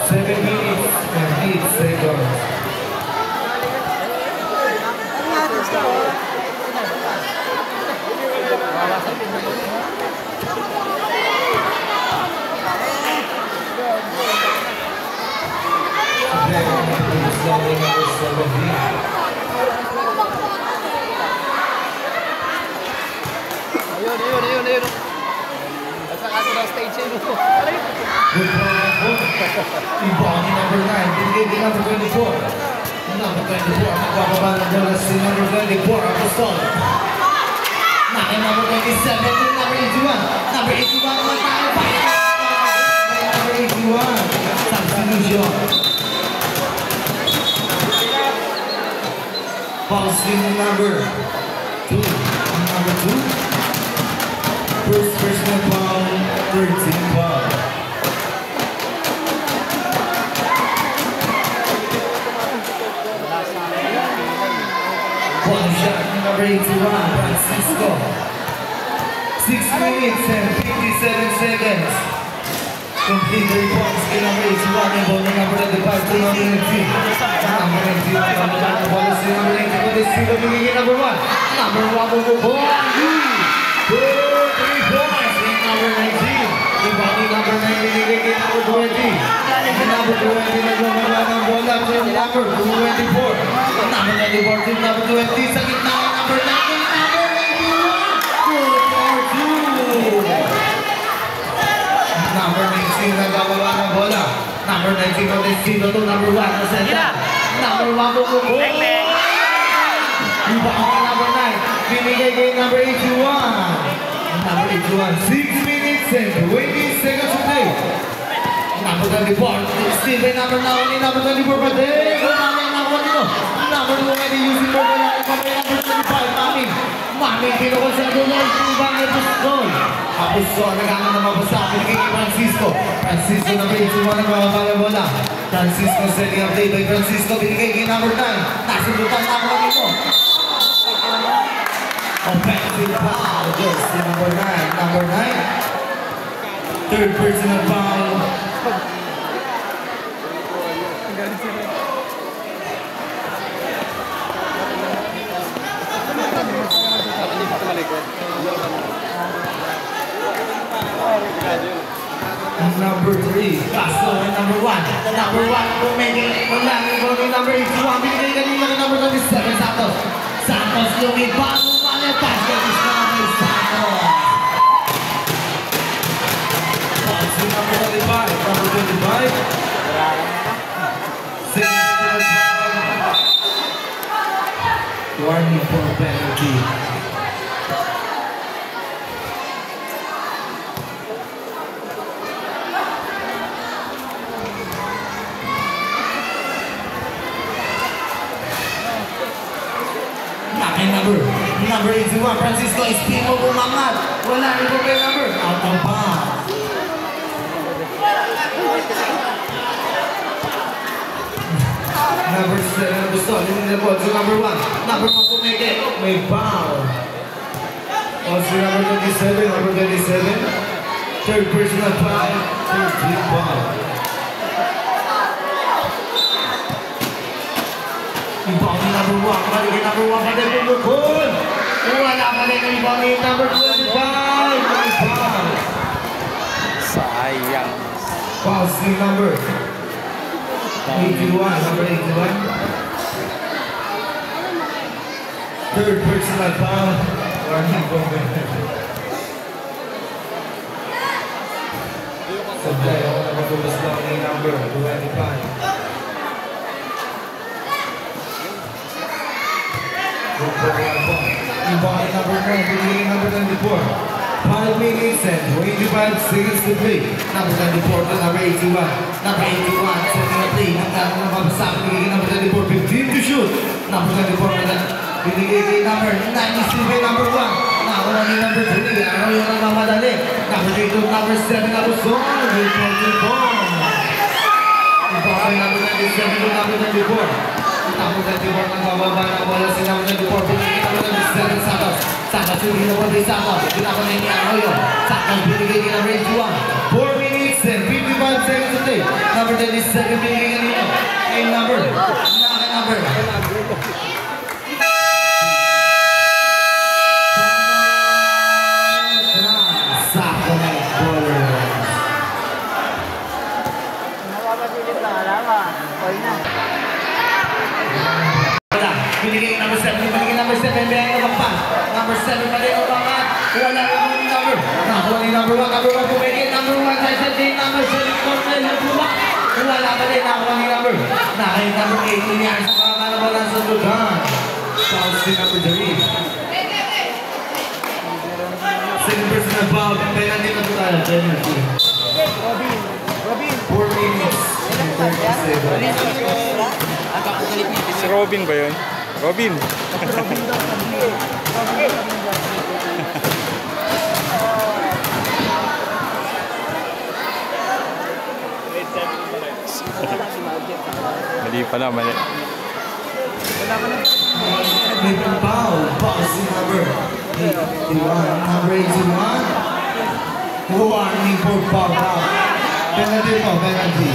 7 minutes and 8 seconds. Ayun. Basta kaso ng stage yun. Good point. Ibang number 9. Binigay din number 24. Number 24. Nagbababa ng bola si number 24. Apostol. Nakin number 27. Number 81. Number 81 naman tayo. Number 81. Substitution. Pausing number 2. Number 2. First personal foul, 13 foul. One shot, number 81, Francisco. 6 minutes and 57 seconds. Complete the response kay number 81 and ball number 25 to number 19. Number 19, the ball is number 19 for this team, bigay number 1. Number 1 will go ball. 3 points in number 19. Ibang number 19 bigay kay number 20. Number 20 naglumala ng bola to number 24. Number 24 to number 20 sa gitna ng number 19. Number 91. Good for 2. Number 19 nagbababa ng bola. Number 19 on this team to number 1 na senta. Number 1 po po. Ibang number 9. Binigay kay number 81. Number 81. 6 minutes and 20 seconds to play. Number 24. Still by number 9. Number 24 pa din. Number 1 number 2 already using for the number 25. Mami, pinukol sa dulo. Ibang Apostol. Apostol, nagkakaroon na mabasapin kay Francisco. Francisco number 81 nagbababa ng bola. Francisco setting up play by Francisco. Binigay kay number 9. Nasundutan na ako nito. Offensive foul, yes, number 9. Number 9. Third personal foul. Number 3, Castro and number 1. Number 1, Bumegay. Wala, number 81. Binigay kanina kay number 27, Santos. Santos lumipad. Basket is number Santos. Pass number 25. Number 25. Warning for penalty. Number 81, Francisco Espino bumangat. Wala rin po kayo number. Out of bounds. Number 7, gusto. Hindi na po. So number 1. Number 1 pumeke. May foul. Also number 27, number 27. Third personal foul. Third team foul. Ibang number 1. Maligay number 1 pa din pumukul. Wala pa rin ang ibang number 25. Sayang. Foul team number 81. Number 81. Third personal foul. Warning po. Sablay ako na matubos lang ng number 25. Yung body number 9, beginning number 94. 5 minutes and 25 seconds to play. Number 94 to number 81. Number 81, setting a play. Nagkano ng pabasa, beginning number 94, 15 to shoot. Number 24 na binigay kay number 93 kay number 1. Nakuha ni number 3, araw yung nagmamadali. Number 3 to number 7 na gusto. Good for the ball. Iba kay number 97 to number 94. Number 94 nagbababa na bola si number 94. Binigay number 97 Santos. Santos yung ginawa kay Santos. Ginagawa na ni Arroyo. Santos binigay kay number 81. 4 minutes and 55 seconds to play. Number 27 binigay kanino. Kay number. Kay number. Sakto na baller. Napapasilip lang, alama. Koy na. Binigay number 7, binigay number 7, binigay number 5. Number 7 pa rin ang bangat. Wala rin yung number. Nakuha ni number 1, number 1 pumigil. Number 1 sa din, number 7 Cornel Lupuma. Wala pa rin, nakuha ni number. Nakay number 8, nangyari sa kakalabalan sa Dugan. Foul si number 3. Second personal foul, penalty na po tayo. Penalty. Robin. 4 minutes. Si Robin ba yun? Robin. Mali pala, mali. May foul. Foul si number 81. Number 81. Warning for foul. Penalty po, penalty.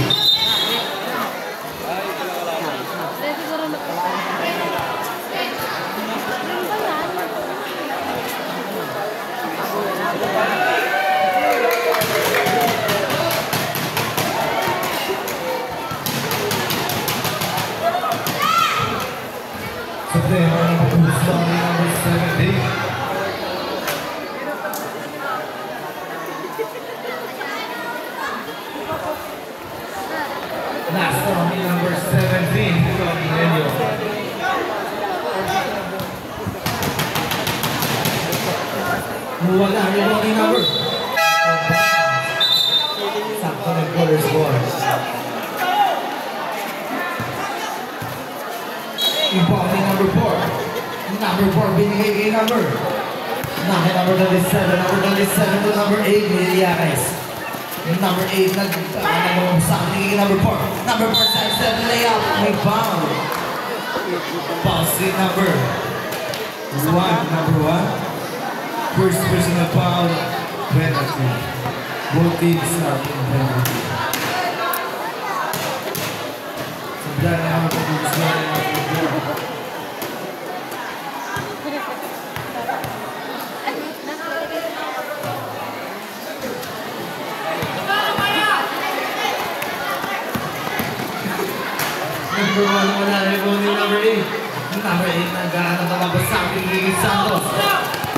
Today, number 70. Last one, number 17, from Daniel. Wala, yung number. Sakto ng quarters ball. Ibali number 4. Number 4, binigay kay number. Number 27, number 27 to number 8, Miliares. Number 8, nag-saan, binigay kay number 4. Number 4, side 7, layup, may foul. Foul si number 1, number 1. First personal foul, penalty. Both teams are in penalty. Sebelah nama keputusan yang Number 1 wala rin po ni number 8. Number 8 naghahanap ang mabasang Gigi Santos.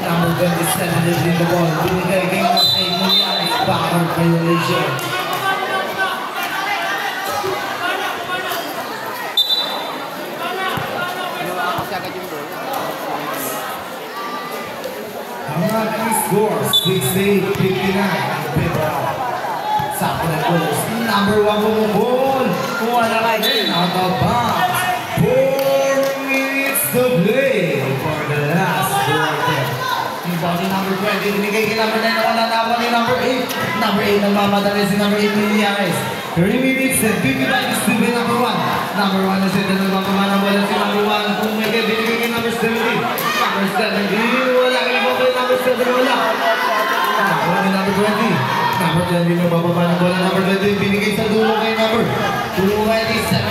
Number 27 is in the ball. Binigay kay number 8 Mulianes. Backward violation. Ang ating score, 68-59. Sakto na goals. Number 1 bumubol. Wala ka din. Out of bounds. 4 minutes to play for the last quarter. Yung body number 20, binigay kay number 9. Wala na ni number 8. Number 8 nagmamadali si number 8 Miliares. 30 minutes and 55 is to be number 1. Number 1 na siya na nagmamamana wala si number 1. Kung may binigay kay number 17. Number 17, wala kay number 7, wala. Wala ni number 20. Number 20 yung bababa ng bola. Number 20 binigay sa dulo kay number 27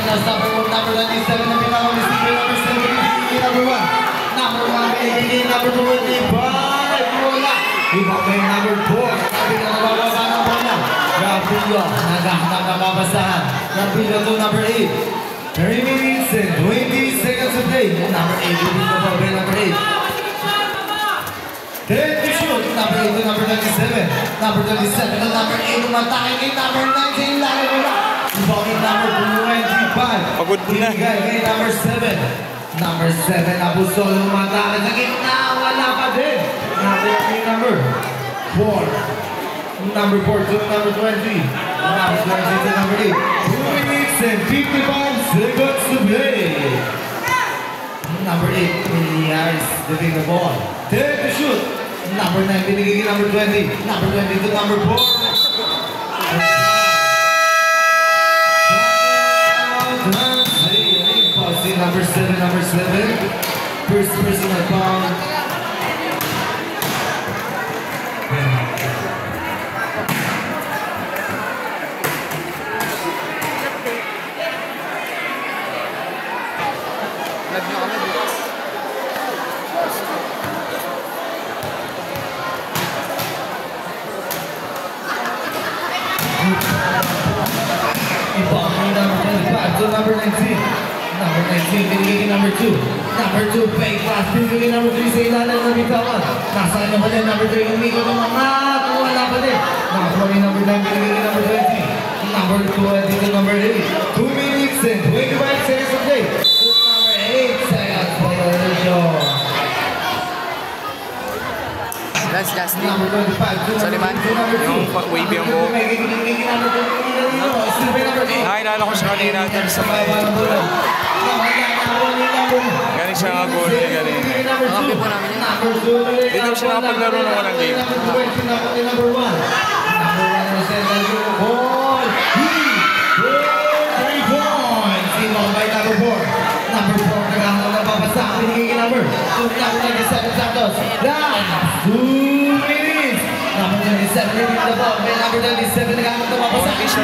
na number 1. Number 27 na pinakaw ni Steve. Number 7 binigay number 1. Number 1 binigay number 25. Wala. Iba kay number 4. Sabi na nabababa ng bola. Rapillo. Naghahanap na babasahan. Rapillo to number 8. 30 minutes and 20 seconds to play. Number 8 binigay na number 8. 27. Number 27 to number 8. Umatake kay number 19. Lalo mo na. Ibangin number 25. Pagod na. Binigay kay number 7. Number 7, Abusol. Umatake sa gitna. Wala pa din. Number 4. Number 4 to number 20. Number 20 to number 8. 2 minutes and 55 seconds to play. Number 8, Elias giving the ball. 10 to shoot. Number 9, binigay number 20. Number 20 to number 4. Number 7. First personal foul. Number 19. Number 19, binigay number 2. Number 2, fake pass. Binigay number 3 sa ilalim na bitawan. Nasaan na ba din? Number 3, umiko ng mga wala pa din. Number 9, binigay number 20. Number 20 to number 8. 2 minutes and 25 seconds of play. Number 8 seconds violation. That's Justin. Number 25 to number 2. Yung wavy ang buhok. Nakilala ko siya kanina dun sa may... Galing siya nga goal niya galing. Okay po namin yun. Dito siya nakapaglaro ng walang game. Number 1. Ball. 3 points. Involved by number 4. Number 4. Nagkakaroon na babasa. Binigay number. Number 27 Santos. Last 2 minutes. Number 27 leading the ball. Number 27 nagkakaroon na babasa. Number 19.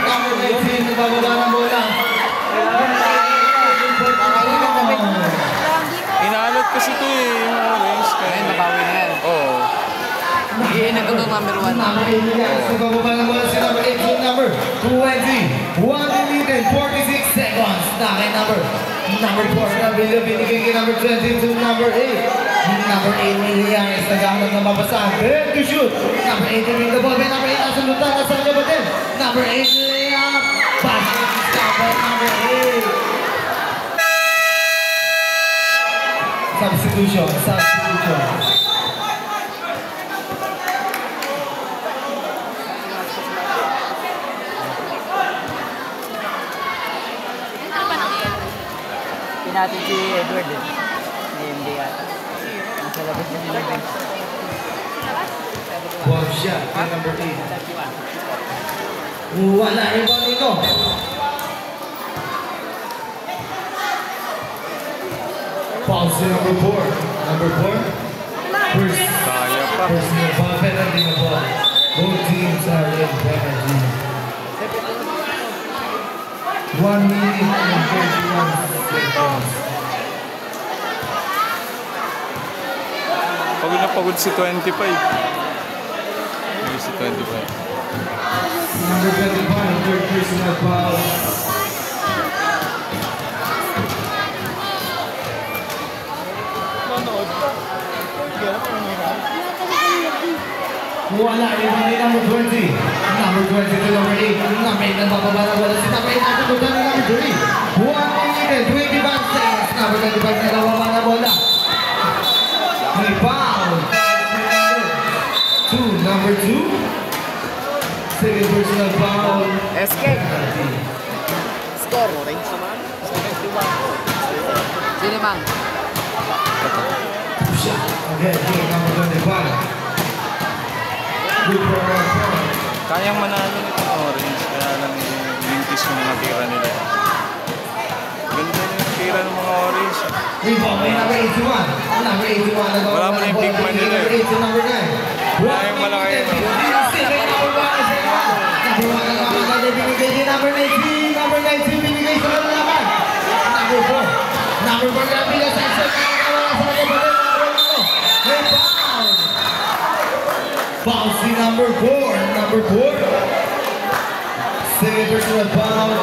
Number 19 nagbababa ng bola. Inaalot kasi ito eh, yung orange. Ayun, nabawi na yan. Oo. Iinan ko itong number 1. Number 8 nagbababa ng bola si number 8 to number 20. 1 minute and 46 seconds. Nakay number 4 na binigay kay number 20 to number 8. Number 8 Milianes naghahanap ng mabasahan. Good to shoot. Number 8 winning the ball. Number 8 nasa lutan. Nasa kanya ba din? Number 8 layup. Basket stop by number 8. Substitution. Natin si Edward eh. Hindi yata. Nasa labas na nila bench. One shot by number 8. Wala rin ba dito? Foul si number 4. Number 4. First. Kaya pa. Personal foul. Penalty na ball. Both teams are in penalty. 1 minute and 31 seconds. Pagod na pagod si 25. Hindi si 25. Number 25, third personal foul. Wala rin hindi number 20. Number 20 to number 8. Number 8 na bababa na wala si number 8 na tututan ng number 3. 1 minute and 25 seconds. Number 25 na bababa na bola. Rebound. Number 2. Second personal foul. Escape. Score. Orange. Sino mang? Again, number 25. Kayang manalo nito orange, kaya lang yung lintis yung natira nila. Ganda yung natira ng mga orange. Rebound by number 81. Number 81. Wala mo na yung big man nila eh. Number 9. Wala yung malaki. Number 19. Number 19 binigay sa kalaban. Number 4. Number 4 na bilas sa isa. Foul si number 4. Number 4. Second personal foul.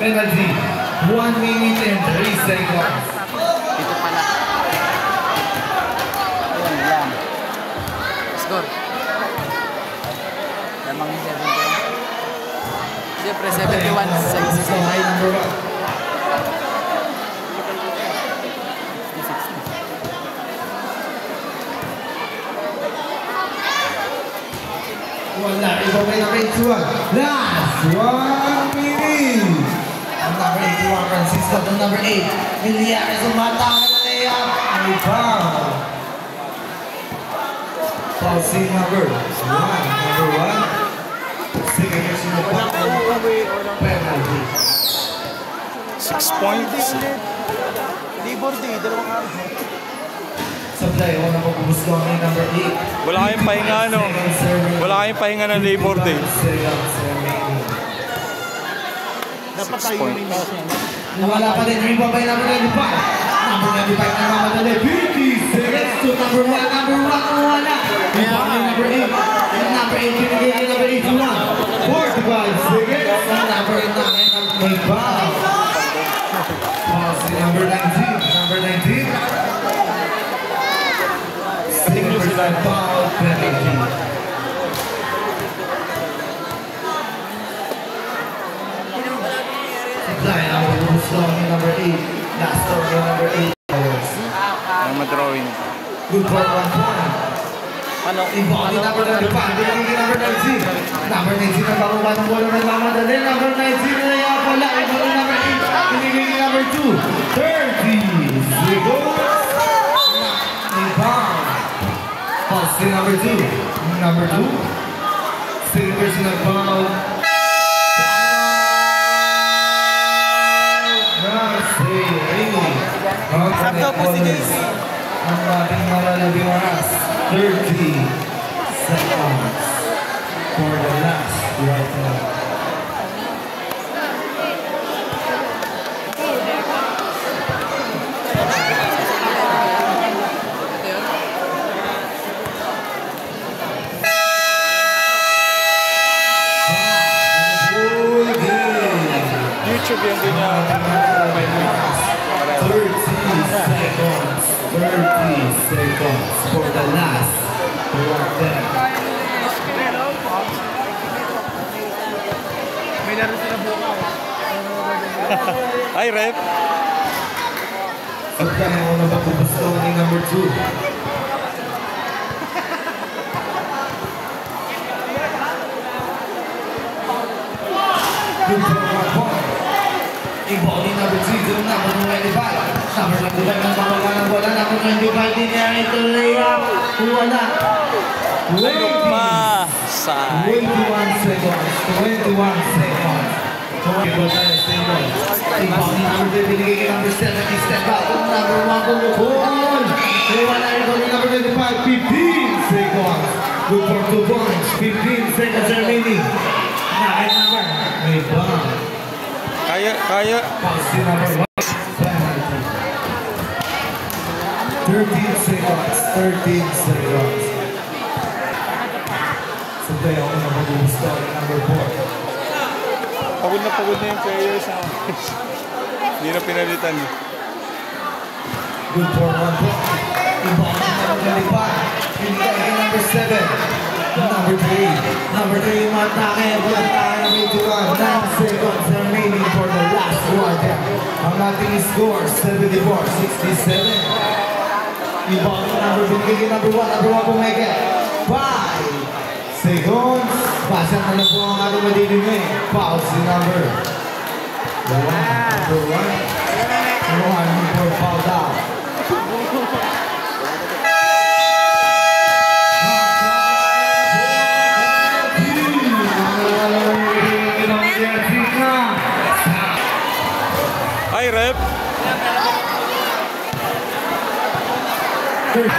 Penalty. 1 minute and 3 seconds. Dito pala. Siyempre, 71 seconds. Okay, number 1. Wala, iba may number 81. Last 1 minute. Ang number 81, Francisco. Ang number 8, Miliares. Umatama na layup. May foul. Foul si number 1. Number 1. Sige, kasi mo pa. Penalty. 6 points. Libor di, dalawang araw. Sablay, una ko gusto ang number 8. Wala kayong pahinga, ano? Wala kayong pahinga ng Labor Day. Dapat 6 tayo points. yung mouse niya. Wala pa din, rin pa ba yung number 95? Number 95 na mamadali. 50 seconds to number 1. Number 1 ang wala. Yung pa yung number 8. Yung number 8, pinigay yung number 81. 45 seconds. Ang number 9 may foul. Foul si number 19. Number 19. Foul penalty. Supply number 2 strong in number 8. Last strong in number 8. Ang madrawing. Good for 1 point. Ano? Ibang number 35. Binigay number 19. Number 19 ang bago ng bola ng mamadali. Number 19 na yung pala. Ibang number 8. Binigay number 2. 30 seconds. Ibang. Pass to number 2. Number 2. Second person of foul. Sakto po si JC. Ang ating malalabing oras. 30 seconds for the last right now. YouTube yan din niya. 30 seconds for the last quarter. May laro sila bukas. Ay, rep. At kaya ako na magpupusto ni number 2. Good for 1 point. Ibang ni number 3, number 25. Number 25 ng pamala ng bola. Number 25 din niya ito layup. Wala. Ano pa? Sa 21 seconds. 21 seconds. Tumagin tayo sa inyo. Ibang ni number 3, binigay kay number 70. Step out. Number 1, kumukul. Wala ito ni number 25. 15 seconds. Good for 2 points. 15 seconds remaining. Nakay number. May bomb. Kaya. Policy number 1. 13 seconds. 13 seconds. Sabay ako na mag-gusto ng number 4. Pagod na yung players. Hindi na pinalitan. Good for 1 point. Ibang number 25. Pinigay kay number 7. Number 3. Number 3 yung matake. Walang tayo ng 81. 9 seconds remaining for the last quarter. Ang ating score, 74-67. Ibang number binigay kay number 1. Number 1 pumeke. 5 seconds. Pasang na lang po ang ating madidinig. Foul si number 1. Number 1. Number 1 for foul down. Ay, rep. First,